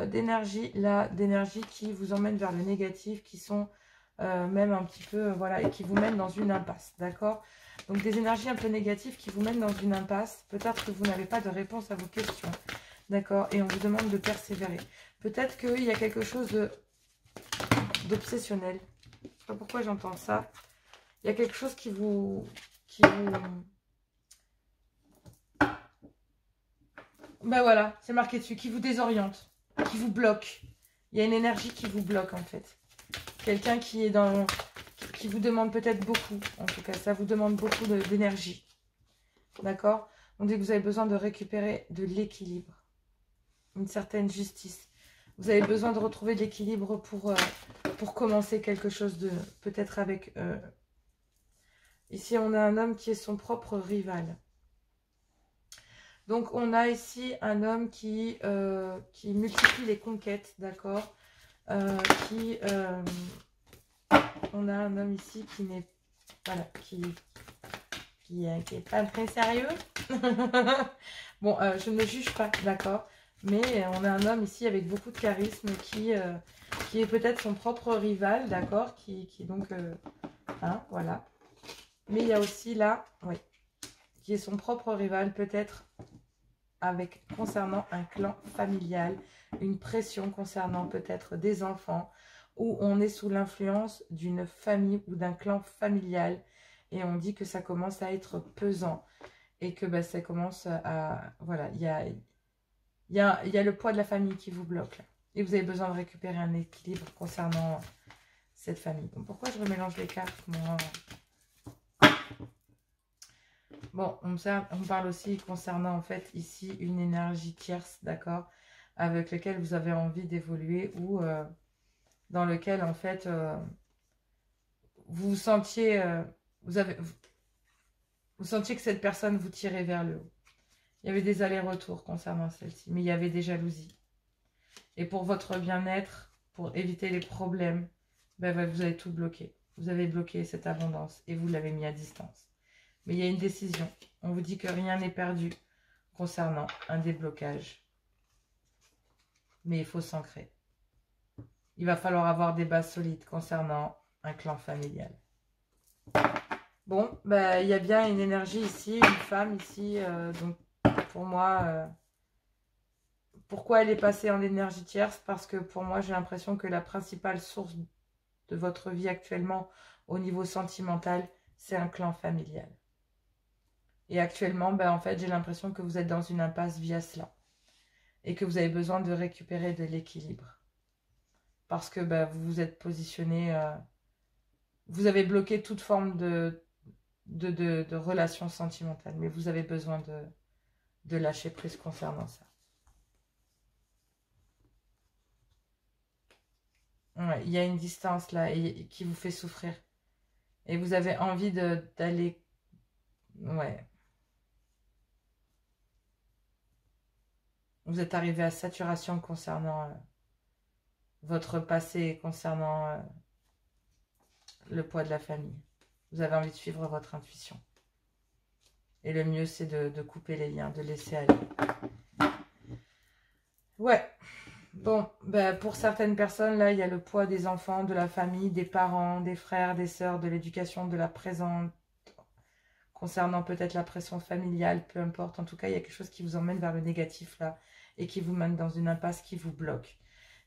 d'énergie, là, d'énergie qui vous emmène vers le négatif, qui sont même un petit peu, voilà, et qui vous mènent dans une impasse, d'accord? Donc, des énergies un peu négatives qui vous mènent dans une impasse. Peut-être que vous n'avez pas de réponse à vos questions, d'accord? Et on vous demande de persévérer. Peut-être qu'il y a quelque chose d'obsessionnel. Je ne sais pas pourquoi j'entends ça. Il y a quelque chose qui vous... Ben voilà, c'est marqué dessus, qui vous désoriente, qui vous bloque. Il y a une énergie qui vous bloque en fait. Quelqu'un qui est dans... qui vous demande peut-être beaucoup, en tout cas, ça vous demande beaucoup d'énergie. D'accord? On dit que vous avez besoin de récupérer de l'équilibre, une certaine justice. Vous avez besoin de retrouver de l'équilibre pour commencer quelque chose de... peut-être avec... Ici, on a un homme qui est son propre rival. Donc, on a ici un homme qui multiplie les conquêtes, d'accord, on a un homme ici qui n'est voilà, qui est pas très sérieux. Bon, je ne juge pas, d'accord, mais on a un homme ici avec beaucoup de charisme qui est peut-être son propre rival, d'accord, qui donc, hein, voilà. Mais il y a aussi là, oui, qui est son propre rival, peut-être concernant un clan familial, une pression concernant peut-être des enfants, où on est sous l'influence d'une famille ou d'un clan familial, et on dit que ça commence à être pesant, et que bah, ça commence à... Voilà, il y a le poids de la famille qui vous bloque, là. Et vous avez besoin de récupérer un équilibre concernant cette famille. Donc, pourquoi je remélange les cartes, moi? Bon, on parle aussi concernant en fait ici une énergie tierce, d'accord, avec laquelle vous avez envie d'évoluer ou dans lequel en fait vous vous sentiez, vous sentiez que cette personne vous tirait vers le haut. Il y avait des allers-retours concernant celle-ci, mais il y avait des jalousies. Et pour votre bien-être, pour éviter les problèmes, ben, vous avez tout bloqué. Vous avez bloqué cette abondance et vous l'avez mis à distance. Mais il y a une décision. On vous dit que rien n'est perdu concernant un déblocage. Mais il faut s'ancrer. Il va falloir avoir des bases solides concernant un clan familial. Bon, bah, il y a bien une énergie ici, une femme ici. Donc, pour moi, pourquoi elle est passée en énergie tierce? Parce que pour moi, j'ai l'impression que la principale source de votre vie actuellement, au niveau sentimental, c'est un clan familial. Et actuellement, ben, en fait, j'ai l'impression que vous êtes dans une impasse via cela. Et que vous avez besoin de récupérer de l'équilibre. Parce que ben, vous vous êtes positionné... vous avez bloqué toute forme de relation sentimentale. Mais vous avez besoin de lâcher prise concernant ça. Ouais, il y a une distance là qui vous fait souffrir. Et vous avez envie d'aller... Ouais. Vous êtes arrivé à saturation concernant votre passé, concernant le poids de la famille. Vous avez envie de suivre votre intuition. Et le mieux, c'est de couper les liens, de laisser aller. Ouais. Bon, ben, pour certaines personnes, là, il y a le poids des enfants, de la famille, des parents, des frères, des sœurs, de l'éducation, de la présence, concernant peut-être la pression familiale, peu importe. En tout cas, il y a quelque chose qui vous emmène vers le négatif, là, et qui vous mène dans une impasse qui vous bloque.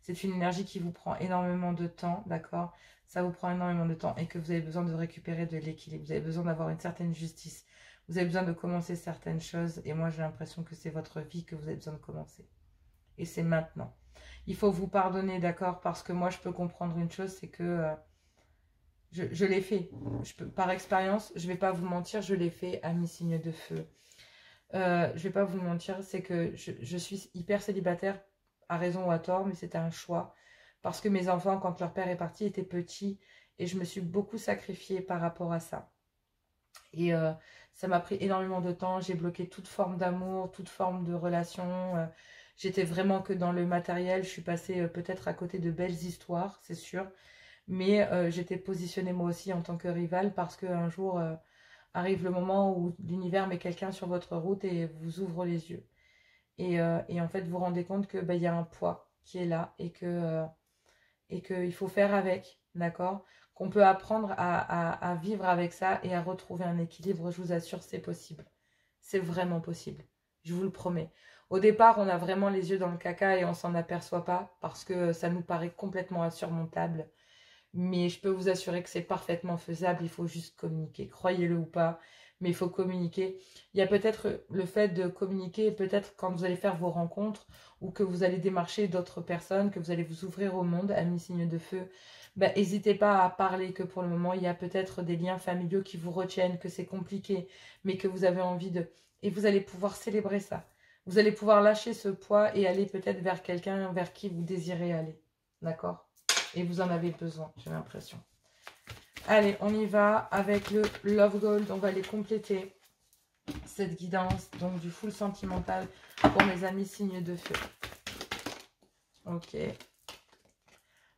C'est une énergie qui vous prend énormément de temps, d'accord? Ça vous prend énormément de temps et que vous avez besoin de récupérer de l'équilibre. Vous avez besoin d'avoir une certaine justice. Vous avez besoin de commencer certaines choses. Et moi, j'ai l'impression que c'est votre vie que vous avez besoin de commencer. Et c'est maintenant. Il faut vous pardonner, d'accord? Parce que moi, je peux comprendre une chose, c'est que je l'ai fait. Par expérience, je ne vais pas vous mentir, je l'ai fait à mi-signe de feu. Je ne vais pas vous mentir, c'est que je suis hyper célibataire, à raison ou à tort, mais c'était un choix. Parce que mes enfants, quand leur père est parti, étaient petits et je me suis beaucoup sacrifiée par rapport à ça. Et ça m'a pris énormément de temps. J'ai bloqué toute forme d'amour, toute forme de relation. J'étais vraiment que dans le matériel. Je suis passée peut-être à côté de belles histoires, c'est sûr. Mais j'étais positionnée moi aussi en tant que rivale parce qu'un jour arrive le moment où l'univers met quelqu'un sur votre route et vous ouvre les yeux. Et en fait, vous vous rendez compte que y a un poids qui est là et qu'il faut faire avec, d'accord? Qu'on peut apprendre à vivre avec ça et à retrouver un équilibre. Je vous assure, c'est possible. C'est vraiment possible. Je vous le promets. Au départ, on a vraiment les yeux dans le caca et on s'en aperçoit pas parce que ça nous paraît complètement insurmontable. Mais je peux vous assurer que c'est parfaitement faisable. Il faut juste communiquer. Croyez-le ou pas, mais il faut communiquer. Il y a peut-être le fait de communiquer, peut-être quand vous allez faire vos rencontres ou que vous allez démarcher d'autres personnes, que vous allez vous ouvrir au monde à mi-signe de feu. Ben, n'hésitez pas à parler que pour le moment, il y a peut-être des liens familiaux qui vous retiennent, que c'est compliqué, mais que vous avez envie de... Et vous allez pouvoir célébrer ça. Vous allez pouvoir lâcher ce poids et aller peut-être vers quelqu'un vers qui vous désirez aller. D'accord ? Et vous en avez besoin, j'ai l'impression. Allez, on y va avec le Love Gold. On va les compléter. cette guidance, donc du full sentimental pour mes amis signes de feu. Ok.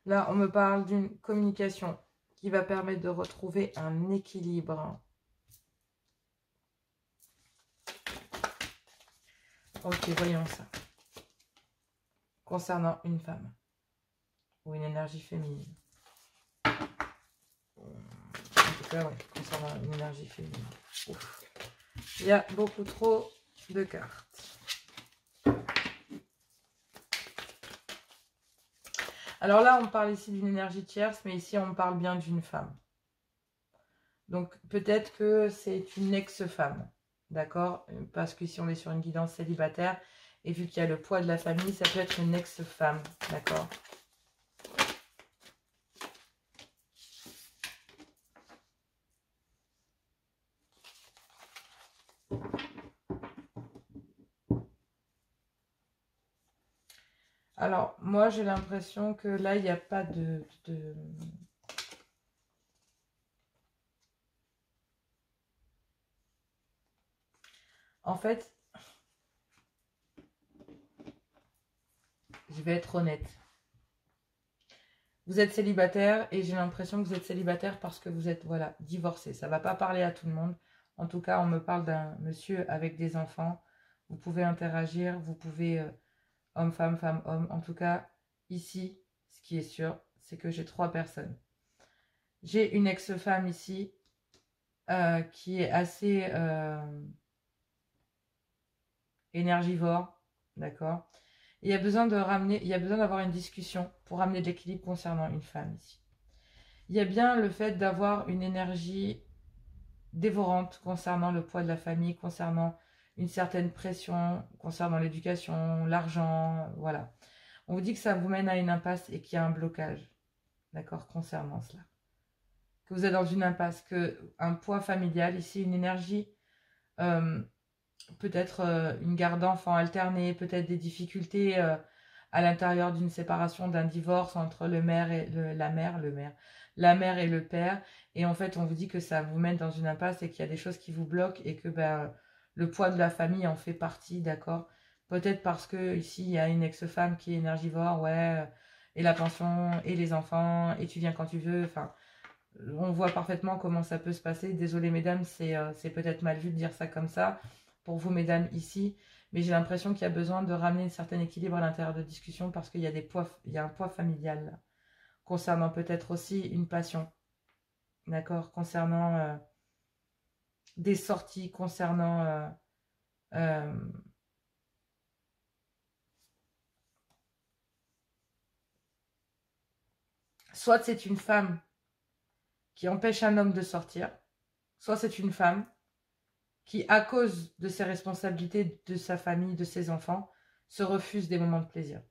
Là, on me parle d'une communication qui va permettre de retrouver un équilibre. Ok, voyons ça. Concernant une femme ou une énergie féminine. En tout cas, oui, concernant une énergie féminine. Ouf. Il y a beaucoup trop de cartes. Alors là, on parle ici d'une énergie tierce, mais ici, on parle bien d'une femme. Donc, peut-être que c'est une ex-femme, d'accord? Parce que si on est sur une guidance célibataire, et vu qu'il y a le poids de la famille, ça peut être une ex-femme, d'accord? Alors, moi, j'ai l'impression que là, il n'y a pas de... En fait, je vais être honnête. Vous êtes célibataire et j'ai l'impression que vous êtes célibataire parce que vous êtes, voilà, divorcé. Ça ne va pas parler à tout le monde. En tout cas, on me parle d'un monsieur avec des enfants. Vous pouvez interagir, vous pouvez homme, femme, femme, homme. En tout cas, ici, ce qui est sûr, c'est que j'ai 3 personnes. J'ai une ex-femme ici qui est assez énergivore, d'accord? Il y a besoin de ramener, il y a besoin d'avoir une discussion pour ramener de l'équilibre concernant une femme ici. Il y a bien le fait d'avoir une énergie dévorante concernant le poids de la famille, concernant une certaine pression, concernant l'éducation, l'argent, voilà. On vous dit que ça vous mène à une impasse et qu'il y a un blocage, d'accord, concernant cela. Que vous êtes dans une impasse, que un poids familial, ici une énergie, peut-être une garde d'enfants alternée, peut-être des difficultés à l'intérieur d'une séparation, d'un divorce entre le mère et la mère et le père. Et en fait, on vous dit que ça vous mène dans une impasse et qu'il y a des choses qui vous bloquent et que le poids de la famille en fait partie, d'accord? Peut-être parce que ici, il y a une ex-femme qui est énergivore, ouais, et la pension, et les enfants, et tu viens quand tu veux, enfin... On voit parfaitement comment ça peut se passer. Désolée mesdames, c'est peut-être mal vu de dire ça comme ça pour vous mesdames ici, mais j'ai l'impression qu'il y a besoin de ramener un certain équilibre à l'intérieur de discussion parce qu'il y a il y a un poids familial là, concernant peut-être aussi une passion, d'accord, concernant des sorties, concernant euh, soit c'est une femme qui empêche un homme de sortir, soit c'est une femme qui, à cause de ses responsabilités, de sa famille, de ses enfants, se refuse des moments de plaisir.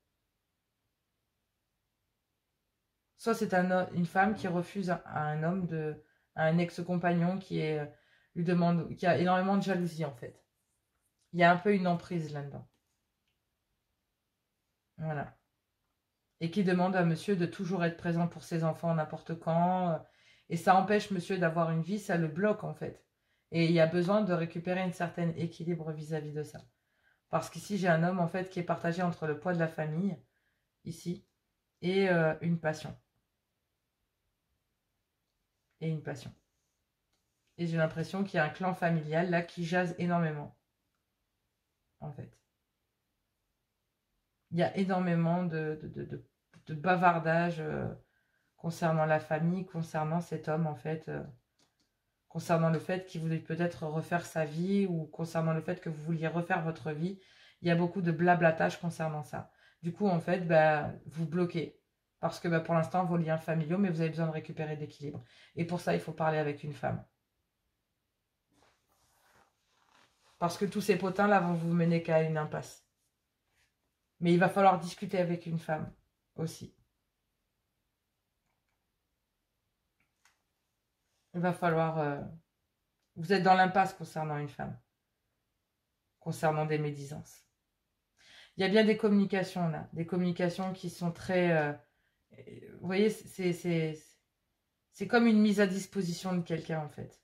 Soit c'est une femme qui refuse à un homme, à un ex-compagnon lui demande, qui a énormément de jalousie en fait. Il y a un peu une emprise là-dedans. Voilà. Et qui demande à monsieur de toujours être présent pour ses enfants n'importe quand. Et ça empêche monsieur d'avoir une vie, ça le bloque en fait. Et il y a besoin de récupérer un certain équilibre vis-à-vis de ça. Parce qu'ici, j'ai un homme en fait qui est partagé entre le poids de la famille, ici, et une passion. Et une passion. Et j'ai l'impression qu'il y a un clan familial là qui jase énormément. En fait. Il y a énormément de bavardage concernant la famille, concernant cet homme en fait, concernant le fait qu'il voulait peut-être refaire sa vie ou concernant le fait que vous vouliez refaire votre vie. Il y a beaucoup de blablatage concernant ça. Du coup, en fait, vous bloquez. Parce que pour l'instant, vos liens familiaux, mais vous avez besoin de récupérer de l'équilibre. Et pour ça, il faut parler avec une femme. Parce que tous ces potins-là vont vous mener qu'à une impasse. Mais il va falloir discuter avec une femme aussi. Il va falloir... vous êtes dans l'impasse concernant une femme. Concernant des médisances. Il y a bien des communications là. Des communications qui sont très... vous voyez, c'est comme une mise à disposition de quelqu'un en fait.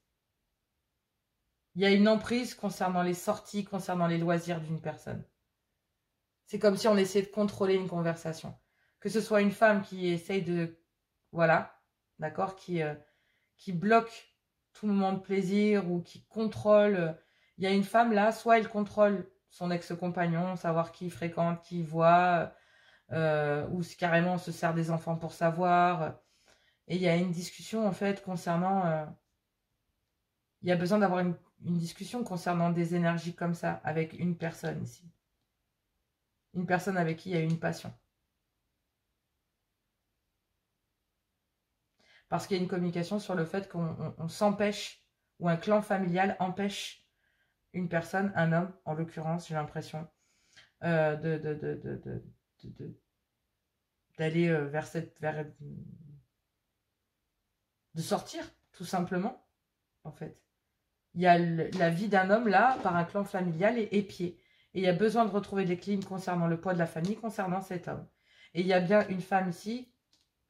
Il y a une emprise concernant les sorties, concernant les loisirs d'une personne. C'est comme si on essayait de contrôler une conversation. Que ce soit une femme qui essaye de... Voilà, d'accord, qui bloque tout moment de plaisir ou qui contrôle. Il y a une femme là, soit elle contrôle son ex-compagnon, savoir qui il fréquente, qui il voit, ou carrément on se sert des enfants pour savoir. Et il y a une discussion en fait concernant... il y a besoin d'avoir une discussion concernant des énergies comme ça avec une personne ici. Une personne avec qui il y a une passion. Parce qu'il y a une communication sur le fait qu'on s'empêche, ou un clan familial empêche une personne, un homme en l'occurrence, j'ai l'impression, d'aller de sortir, tout simplement, en fait. Il y a la vie d'un homme, là, par un clan familial, est épiée. Et il y a besoin de retrouver de l'équilibre concernant le poids de la famille, concernant cet homme. Et il y a bien une femme ici,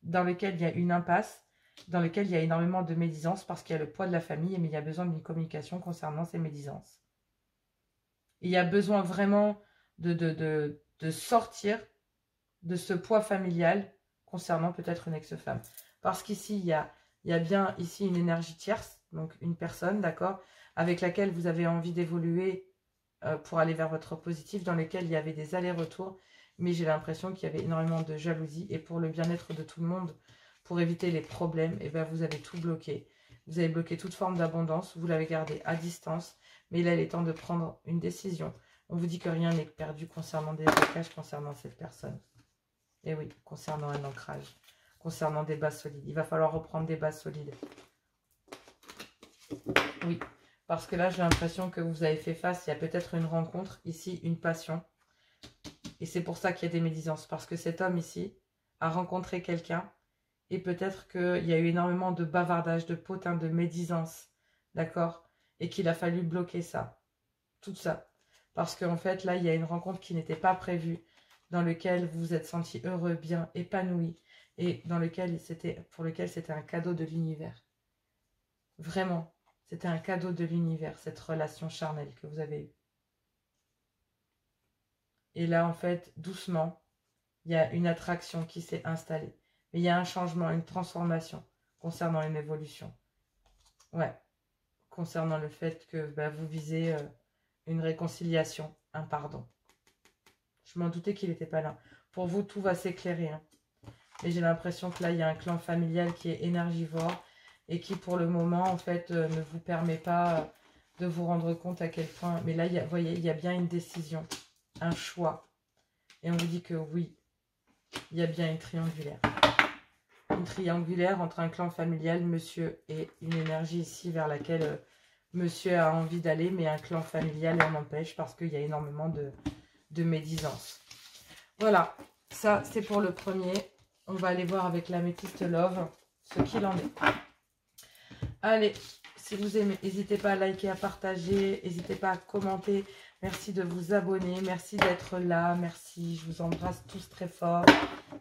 dans laquelle il y a une impasse, dans laquelle il y a énormément de médisance, parce qu'il y a le poids de la famille, mais il y a besoin d'une communication concernant ces médisances. Et il y a besoin vraiment de sortir de ce poids familial concernant peut-être une ex-femme. Parce qu'ici, il y a bien ici une énergie tierce, donc une personne, d'accord, avec laquelle vous avez envie d'évoluer pour aller vers votre positif, dans lequel il y avait des allers-retours, mais j'ai l'impression qu'il y avait énormément de jalousie, et pour le bien-être de tout le monde, pour éviter les problèmes, et bien vous avez tout bloqué. Vous avez bloqué toute forme d'abondance, vous l'avez gardé à distance, mais là il est temps de prendre une décision. On vous dit que rien n'est perdu concernant des blocages, concernant cette personne. Et oui, concernant un ancrage, concernant des bases solides. Il va falloir reprendre des bases solides. Oui, parce que là, j'ai l'impression que vous avez fait face, il y a peut-être une rencontre, ici, une passion. Et c'est pour ça qu'il y a des médisances. Parce que cet homme ici a rencontré quelqu'un. Et peut-être qu'il y a eu énormément de bavardage, de potin, de médisance. D'accord? Et qu'il a fallu bloquer ça. Tout ça. Parce qu'en fait, là, il y a une rencontre qui n'était pas prévue, dans lequel vous vous êtes senti heureux, bien, épanoui, et dans lequel pour lequel c'était un cadeau de l'univers. Vraiment, c'était un cadeau de l'univers, cette relation charnelle que vous avez eue. Et là, en fait, doucement, il y a une attraction qui s'est installée. Mais il y a un changement, une transformation concernant une évolution. Ouais, concernant le fait que vous visez une réconciliation, un pardon. Je m'en doutais qu'il n'était pas là. Pour vous, tout va s'éclairer. Hein. Mais j'ai l'impression que là, il y a un clan familial qui est énergivore et qui, pour le moment, en fait, ne vous permet pas de vous rendre compte à quel point... Mais là, vous voyez, il y a bien une décision, un choix. Et on vous dit que oui, il y a bien une triangulaire. Une triangulaire entre un clan familial, monsieur, et une énergie ici vers laquelle monsieur a envie d'aller, mais un clan familial en empêche parce qu'il y a énormément de médisance. Voilà, ça c'est pour le premier. On va aller voir avec l'améthyste Love ce qu'il en est. Allez, si vous aimez, n'hésitez pas à liker, à partager, n'hésitez pas à commenter. Merci de vous abonner, merci d'être là, merci, je vous embrasse tous très fort.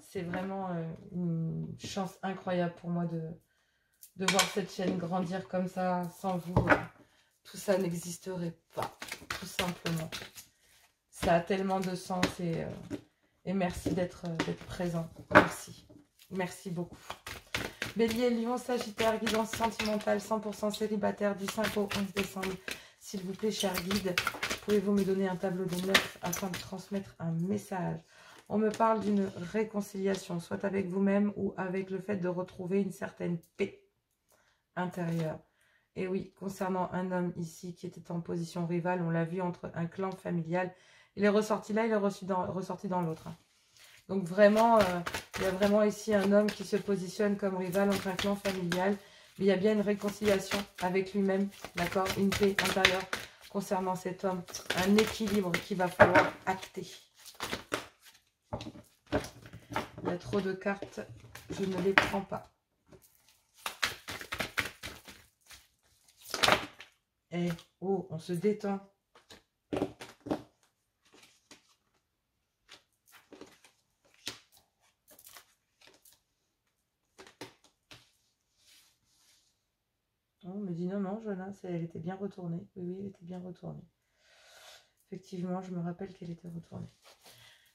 C'est vraiment une chance incroyable pour moi de voir cette chaîne grandir comme ça. Sans vous, tout ça n'existerait pas, tout simplement. Ça a tellement de sens et merci d'être présent. Merci. Merci beaucoup. Bélier, Lion, Sagittaire, guidance sentimentale, 100% célibataire du 5 au 11 décembre. S'il vous plaît, cher guide, pouvez-vous me donner un tableau de 9 afin de transmettre un message? On me parle d'une réconciliation, soit avec vous-même ou avec le fait de retrouver une certaine paix intérieure. Et oui, concernant un homme ici qui était en position rivale, on l'a vu entre un clan familial. Il est ressorti là, il est ressorti dans l'autre. Donc vraiment, il y a vraiment ici un homme qui se positionne comme rival entre un clan familial. Mais il y a bien une réconciliation avec lui-même, d'accord? Une paix intérieure concernant cet homme. Un équilibre qu'il va falloir acter. Il y a trop de cartes, je ne les prends pas. Eh, oh, on se détend. dit non, non, Jonas, elle était bien retournée. Oui, oui, elle était bien retournée. Effectivement, je me rappelle qu'elle était retournée.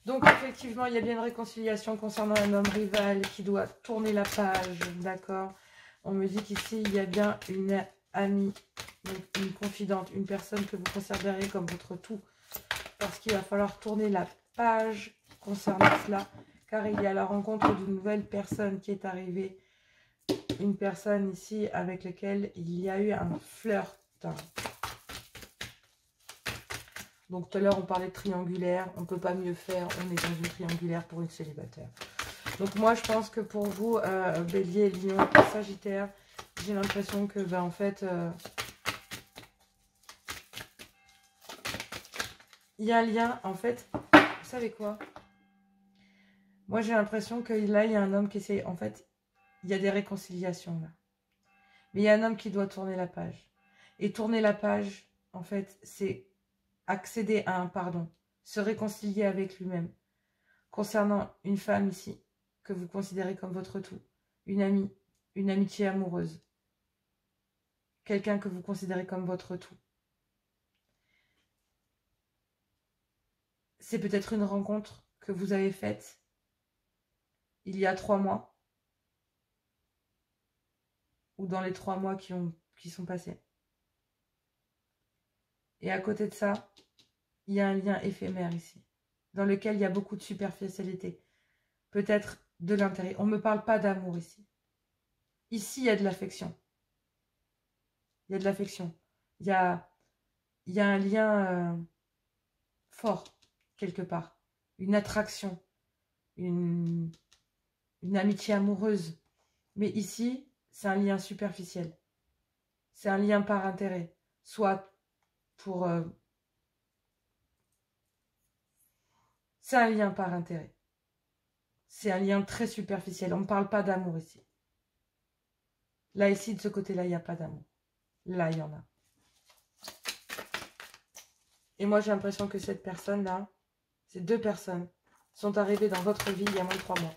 Donc, effectivement, il y a bien une réconciliation concernant un homme rival qui doit tourner la page, d'accord? On me dit qu'ici, il y a bien une amie, donc une confidente, une personne que vous considérez comme votre tout. Parce qu'il va falloir tourner la page concernant cela, car il y a la rencontre d'une nouvelle personne qui est arrivée. Une personne ici avec laquelle il y a eu un flirt. Donc tout à l'heure on parlait de triangulaire, on ne peut pas mieux faire, on est dans une triangulaire pour une célibataire. Donc moi je pense que pour vous, Bélier, Lion, Sagittaire, j'ai l'impression que ben, en fait, il y a un lien, en fait, vous savez quoi? Moi j'ai l'impression que là il y a un homme qui essaie, en fait, il y a des réconciliations là. Mais il y a un homme qui doit tourner la page. Et tourner la page, en fait, c'est accéder à un pardon, se réconcilier avec lui-même. Concernant une femme ici, que vous considérez comme votre tout, une amie, une amitié amoureuse, quelqu'un que vous considérez comme votre tout. C'est peut-être une rencontre que vous avez faite il y a 3 mois, ou dans les 3 mois qui sont passés. Et à côté de ça, il y a un lien éphémère ici, dans lequel il y a beaucoup de superficialité. Peut-être de l'intérêt. On ne me parle pas d'amour ici. Ici, il y a de l'affection. Il y a de l'affection. Il y a un lien fort, quelque part. Une attraction. Une amitié amoureuse. Mais ici, c'est un lien superficiel. C'est un lien par intérêt. Soit pour... c'est un lien par intérêt. C'est un lien très superficiel. On ne parle pas d'amour ici. Là, ici, de ce côté-là, il n'y a pas d'amour. Là, il y en a. Et moi, j'ai l'impression que cette personne-là, ces 2 personnes, sont arrivées dans votre vie il y a moins de 3 mois.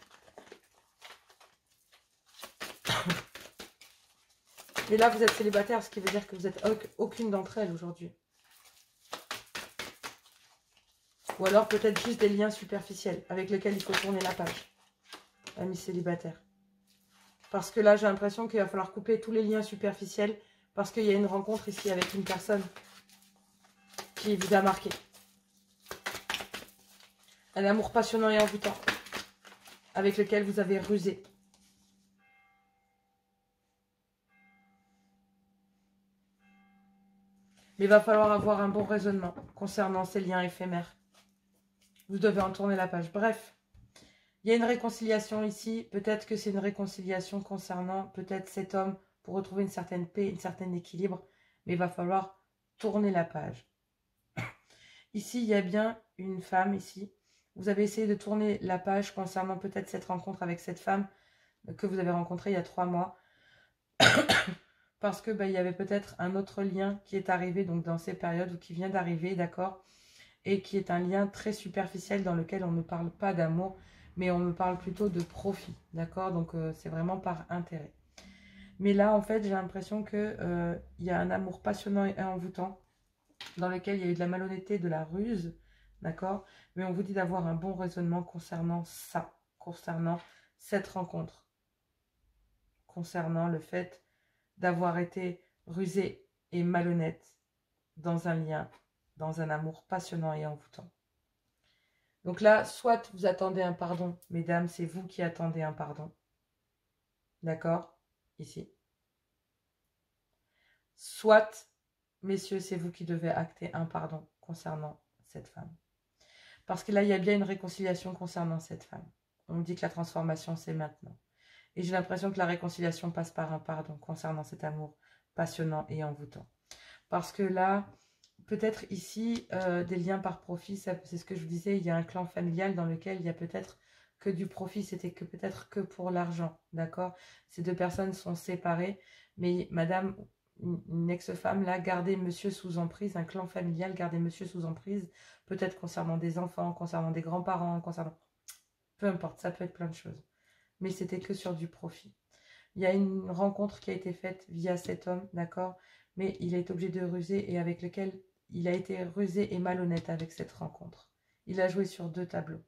Et là, vous êtes célibataire, ce qui veut dire que vous n'êtes aucune d'entre elles aujourd'hui. Ou alors peut-être juste des liens superficiels avec lesquels il faut tourner la page. Amis célibataires. Parce que là, j'ai l'impression qu'il va falloir couper tous les liens superficiels parce qu'il y a une rencontre ici avec une personne qui vous a marqué. Un amour passionnant et envoûtant avec lequel vous avez rusé. Mais il va falloir avoir un bon raisonnement concernant ces liens éphémères. Vous devez en tourner la page. Bref, il y a une réconciliation ici. Peut-être que c'est une réconciliation concernant peut-être cet homme pour retrouver une certaine paix, un certain équilibre. Mais il va falloir tourner la page. Ici, il y a bien une femme ici. Vous avez essayé de tourner la page concernant peut-être cette rencontre avec cette femme que vous avez rencontrée il y a 3 mois. Parce que il y avait peut-être un autre lien qui est arrivé donc dans ces périodes ou qui vient d'arriver, d'accord? Et qui est un lien très superficiel dans lequel on ne parle pas d'amour, mais on me parle plutôt de profit, d'accord? Donc c'est vraiment par intérêt. Mais là, en fait, j'ai l'impression que il y a un amour passionnant et envoûtant dans lequel il y a eu de la malhonnêteté, de la ruse, d'accord? Mais on vous dit d'avoir un bon raisonnement concernant ça, concernant cette rencontre, concernant le fait d'avoir été rusé et malhonnête dans un lien, dans un amour passionnant et envoûtant. Donc là, soit vous attendez un pardon, mesdames, c'est vous qui attendez un pardon. D'accord? Ici. Soit, messieurs, c'est vous qui devez acter un pardon concernant cette femme. Parce que là, il y a bien une réconciliation concernant cette femme. On me dit que la transformation, c'est maintenant. Et j'ai l'impression que la réconciliation passe par un pardon concernant cet amour passionnant et envoûtant. Parce que là, peut-être ici, des liens par profit, c'est ce que je vous disais, il y a un clan familial dans lequel il y a peut-être que du profit, c'était que peut-être que pour l'argent, d'accord? Ces 2 personnes sont séparées, mais madame, une ex-femme, là, gardez monsieur sous emprise, un clan familial, gardez monsieur sous emprise, peut-être concernant des enfants, concernant des grands-parents, concernant... Peu importe, ça peut être plein de choses. Mais c'était que sur du profit. Il y a une rencontre qui a été faite via cet homme, d'accord? Mais il est obligé de ruser et avec lequel il a été rusé et malhonnête avec cette rencontre. Il a joué sur 2 tableaux.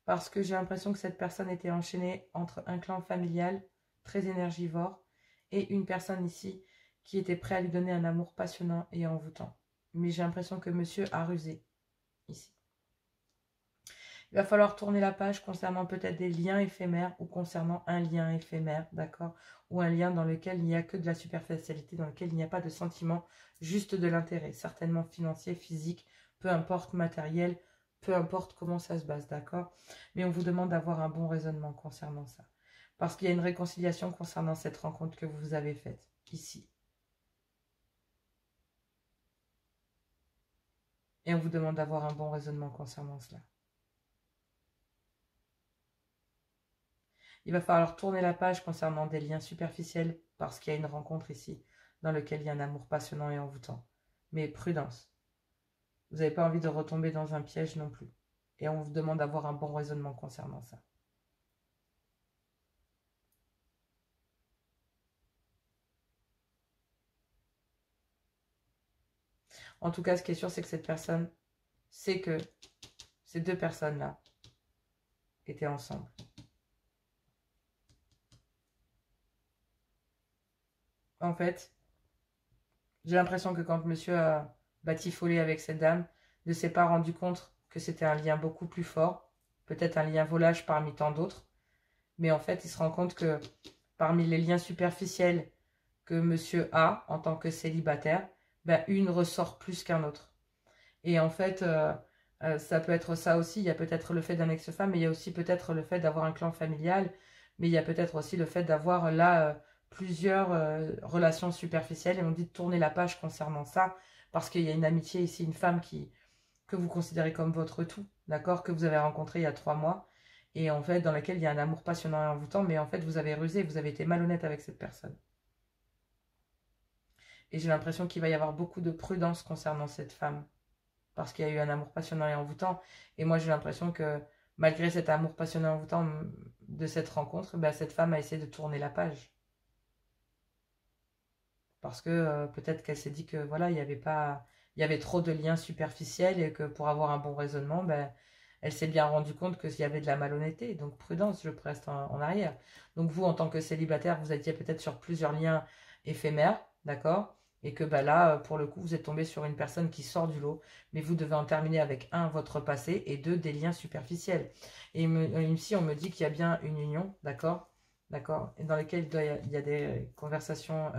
Parce que j'ai l'impression que cette personne était enchaînée entre un clan familial très énergivore et une personne ici qui était prêt à lui donner un amour passionnant et envoûtant. Mais j'ai l'impression que monsieur a rusé ici. Il va falloir tourner la page concernant peut-être des liens éphémères ou concernant un lien éphémère, d'accord? Ou un lien dans lequel il n'y a que de la superficialité, dans lequel il n'y a pas de sentiment, juste de l'intérêt, certainement financier, physique, peu importe matériel, peu importe comment ça se base, d'accord? Mais on vous demande d'avoir un bon raisonnement concernant ça. Parce qu'il y a une réconciliation concernant cette rencontre que vous avez faite, ici. Et on vous demande d'avoir un bon raisonnement concernant cela. Il va falloir tourner la page concernant des liens superficiels parce qu'il y a une rencontre ici dans laquelle il y a un amour passionnant et envoûtant. Mais prudence. Vous n'avez pas envie de retomber dans un piège non plus. Et on vous demande d'avoir un bon raisonnement concernant ça. En tout cas, ce qui est sûr, c'est que cette personne sait que ces 2 personnes-là étaient ensemble. En fait, j'ai l'impression que quand monsieur a batifolé avec cette dame, ne s'est pas rendu compte que c'était un lien beaucoup plus fort, peut-être un lien volage parmi tant d'autres, mais en fait, il se rend compte que parmi les liens superficiels que monsieur a en tant que célibataire, ben, une ressort plus qu'un autre. Et en fait, ça peut être ça aussi, il y a peut-être le fait d'un ex-femme, mais il y a aussi peut-être le fait d'avoir un clan familial, mais il y a peut-être aussi le fait d'avoir là plusieurs relations superficielles, et on dit de tourner la page concernant ça, parce qu'il y a une amitié ici, une femme que vous considérez comme votre tout, d'accord, que vous avez rencontré il y a 3 mois, et en fait dans laquelle il y a un amour passionnant et envoûtant, mais en fait vous avez rusé, vous avez été malhonnête avec cette personne. Et j'ai l'impression qu'il va y avoir beaucoup de prudence concernant cette femme, parce qu'il y a eu un amour passionnant et envoûtant. Et moi, j'ai l'impression que malgré cet amour passionnant et envoûtant de cette rencontre, ben, cette femme a essayé de tourner la page. Parce que peut-être qu'elle s'est dit que voilà, il y avait trop de liens superficiels et que pour avoir un bon raisonnement, ben, elle s'est bien rendue compte qu'il y avait de la malhonnêteté. Donc prudence, je reste en arrière. Donc vous, en tant que célibataire, vous étiez peut-être sur plusieurs liens éphémères, d'accord? Et que ben, là, pour le coup, vous êtes tombé sur une personne qui sort du lot, mais vous devez en terminer avec 1, votre passé, et 2, des liens superficiels. Et ici, on me dit qu'il y a bien une union, d'accord? D'accord? Et dans lesquelles il y a des conversations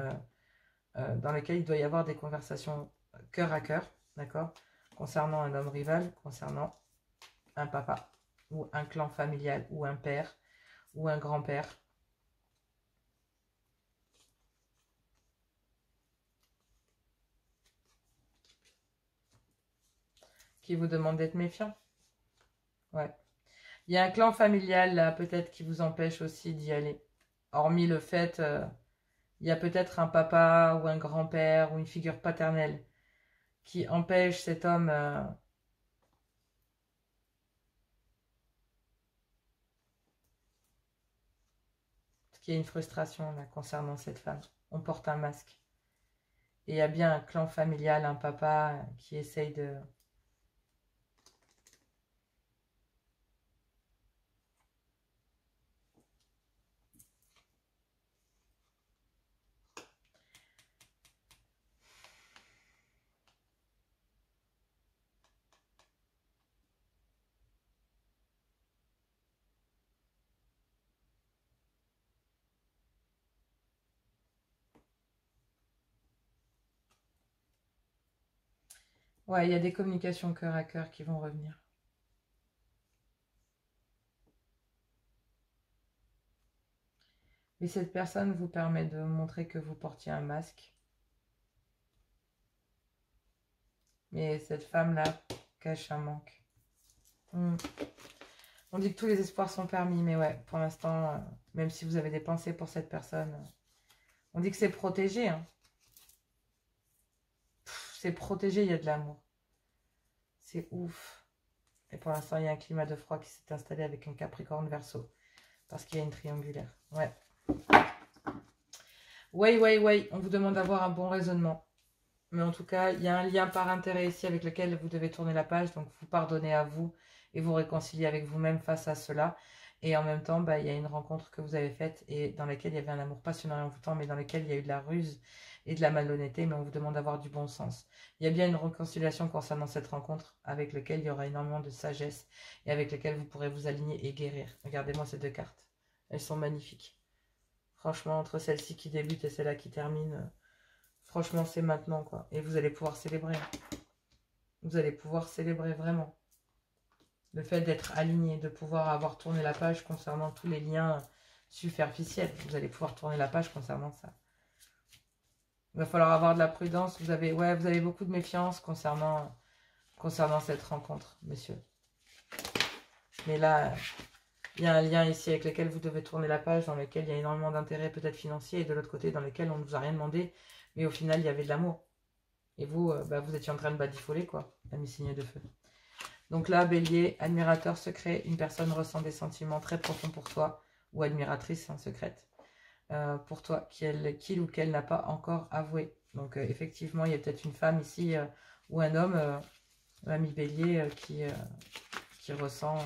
dans lequel il doit y avoir des conversations cœur à cœur, d'accord, concernant un homme rival, concernant un papa, ou un clan familial, ou un père, ou un grand-père. Qui vous demande d'être méfiant. Ouais. Il y a un clan familial, là, peut-être, qui vous empêche aussi d'y aller. Hormis le fait, il y a peut-être un papa, ou un grand-père, ou une figure paternelle, qui empêche cet homme... qu'il y a une frustration, là, concernant cette femme. On porte un masque. Et il y a bien un clan familial, un papa qui essaye de... Ouais, il y a des communications cœur à cœur qui vont revenir. Mais cette personne vous permet de montrer que vous portiez un masque. Mais cette femme-là cache un manque. On dit que tous les espoirs sont permis, mais ouais, pour l'instant, même si vous avez des pensées pour cette personne, on dit que c'est protégé. Hein. C'est protégé, il y a de l'amour. C'est ouf. Et pour l'instant, il y a un climat de froid qui s'est installé avec un Capricorne Verseau. Parce qu'il y a une triangulaire. Ouais. Oui, on vous demande d'avoir un bon raisonnement. Mais en tout cas, il y a un lien par intérêt ici avec lequel vous devez tourner la page. Donc, vous pardonnez à vous et vous réconcilier avec vous-même face à cela. Et en même temps, bah, il y a une rencontre que vous avez faite et dans laquelle il y avait un amour passionnel en vous temps, mais dans lequel il y a eu de la ruse et de la malhonnêteté, mais on vous demande d'avoir du bon sens. Il y a bien une réconciliation concernant cette rencontre avec laquelle il y aura énormément de sagesse et avec laquelle vous pourrez vous aligner et guérir. Regardez-moi ces deux cartes. Elles sont magnifiques. Franchement, entre celle-ci qui débute et celle-là qui termine, franchement, c'est maintenant, quoi. Et vous allez pouvoir célébrer. Vous allez pouvoir célébrer vraiment. Le fait d'être aligné, de pouvoir avoir tourné la page concernant tous les liens superficiels. Vous allez pouvoir tourner la page concernant ça. Il va falloir avoir de la prudence. Vous avez beaucoup de méfiance concernant cette rencontre, messieurs. Mais là, il y a un lien ici avec lequel vous devez tourner la page, dans lequel il y a énormément d'intérêts peut-être financiers, et de l'autre côté, dans lequel on ne vous a rien demandé, mais au final, il y avait de l'amour. Et vous, vous étiez en train de badifoler, quoi, ami signe de feu. Donc là, Bélier, admirateur secret, une personne ressent des sentiments très profonds pour toi, ou admiratrice secrète, pour toi, qu'il ou qu'elle n'a pas encore avoué. Donc effectivement, il y a peut-être une femme ici, ou un homme, l'ami Bélier, qui ressent...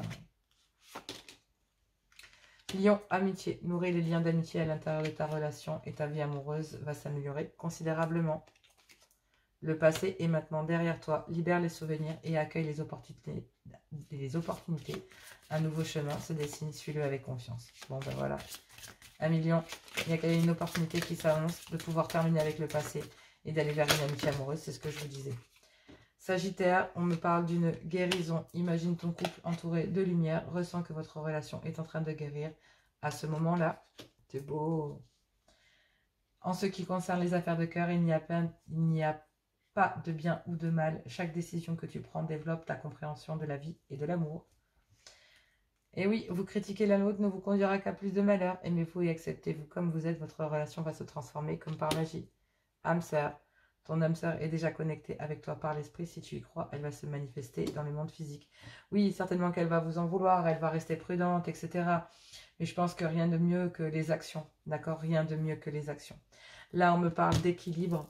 Lion, amitié. Nourrir les liens d'amitié à l'intérieur de ta relation et ta vie amoureuse va s'améliorer considérablement. Le passé est maintenant derrière toi. Libère les souvenirs et accueille les opportunités. Un nouveau chemin se dessine, suis-le avec confiance. Bon, ben voilà. Ami Lion, il y a une opportunité qui s'annonce de pouvoir terminer avec le passé et d'aller vers une amitié amoureuse. C'est ce que je vous disais. Sagittaire, on me parle d'une guérison. Imagine ton couple entouré de lumière. Ressens que votre relation est en train de guérir à ce moment-là. C'est beau. En ce qui concerne les affaires de cœur, il n'y a pas de bien ou de mal. Chaque décision que tu prends développe ta compréhension de la vie et de l'amour. Et oui, vous critiquez l'un l'autre ne vous conduira qu'à plus de malheur. Aimez-vous et acceptez-vous comme vous êtes. Votre relation va se transformer comme par magie. Âme sœur. Ton âme sœur est déjà connectée avec toi par l'esprit. Si tu y crois, elle va se manifester dans le monde physique. Oui, certainement qu'elle va vous en vouloir, elle va rester prudente, etc. Mais je pense que rien de mieux que les actions. D'accord? Rien de mieux que les actions. Là, on me parle d'équilibre.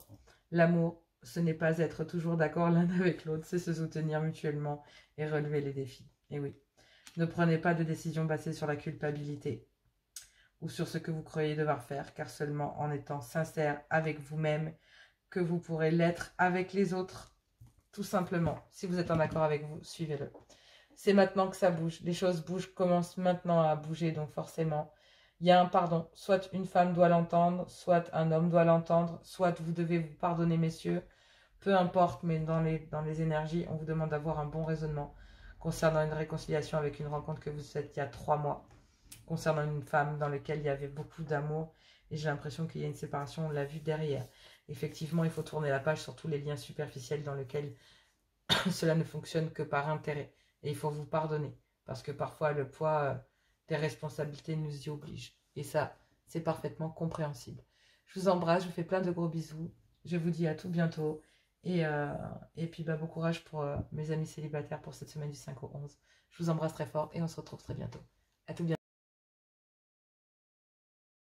L'amour, ce n'est pas être toujours d'accord l'un avec l'autre, c'est se soutenir mutuellement et relever les défis. Et oui, ne prenez pas de décision basée sur la culpabilité ou sur ce que vous croyez devoir faire, car seulement en étant sincère avec vous-même, que vous pourrez l'être avec les autres, tout simplement. Si vous êtes en accord avec vous, suivez-le. C'est maintenant que ça bouge. Les choses bougent, commencent maintenant à bouger, donc forcément, il y a un pardon. Soit une femme doit l'entendre, soit un homme doit l'entendre, soit vous devez vous pardonner, messieurs. Peu importe, mais dans les énergies, on vous demande d'avoir un bon raisonnement concernant une réconciliation avec une rencontre que vous faites il y a 3 mois, concernant une femme dans laquelle il y avait beaucoup d'amour, et j'ai l'impression qu'il y a une séparation, on l'a vu derrière. Effectivement, il faut tourner la page sur tous les liens superficiels dans lesquels cela ne fonctionne que par intérêt. Et il faut vous pardonner, parce que parfois le poids des responsabilités nous y oblige. Et ça, c'est parfaitement compréhensible. Je vous embrasse, je vous fais plein de gros bisous. Je vous dis à tout bientôt. Et puis bon courage pour mes amis célibataires pour cette semaine du 5 au 11. Je vous embrasse très fort et on se retrouve très bientôt. À tout bientôt.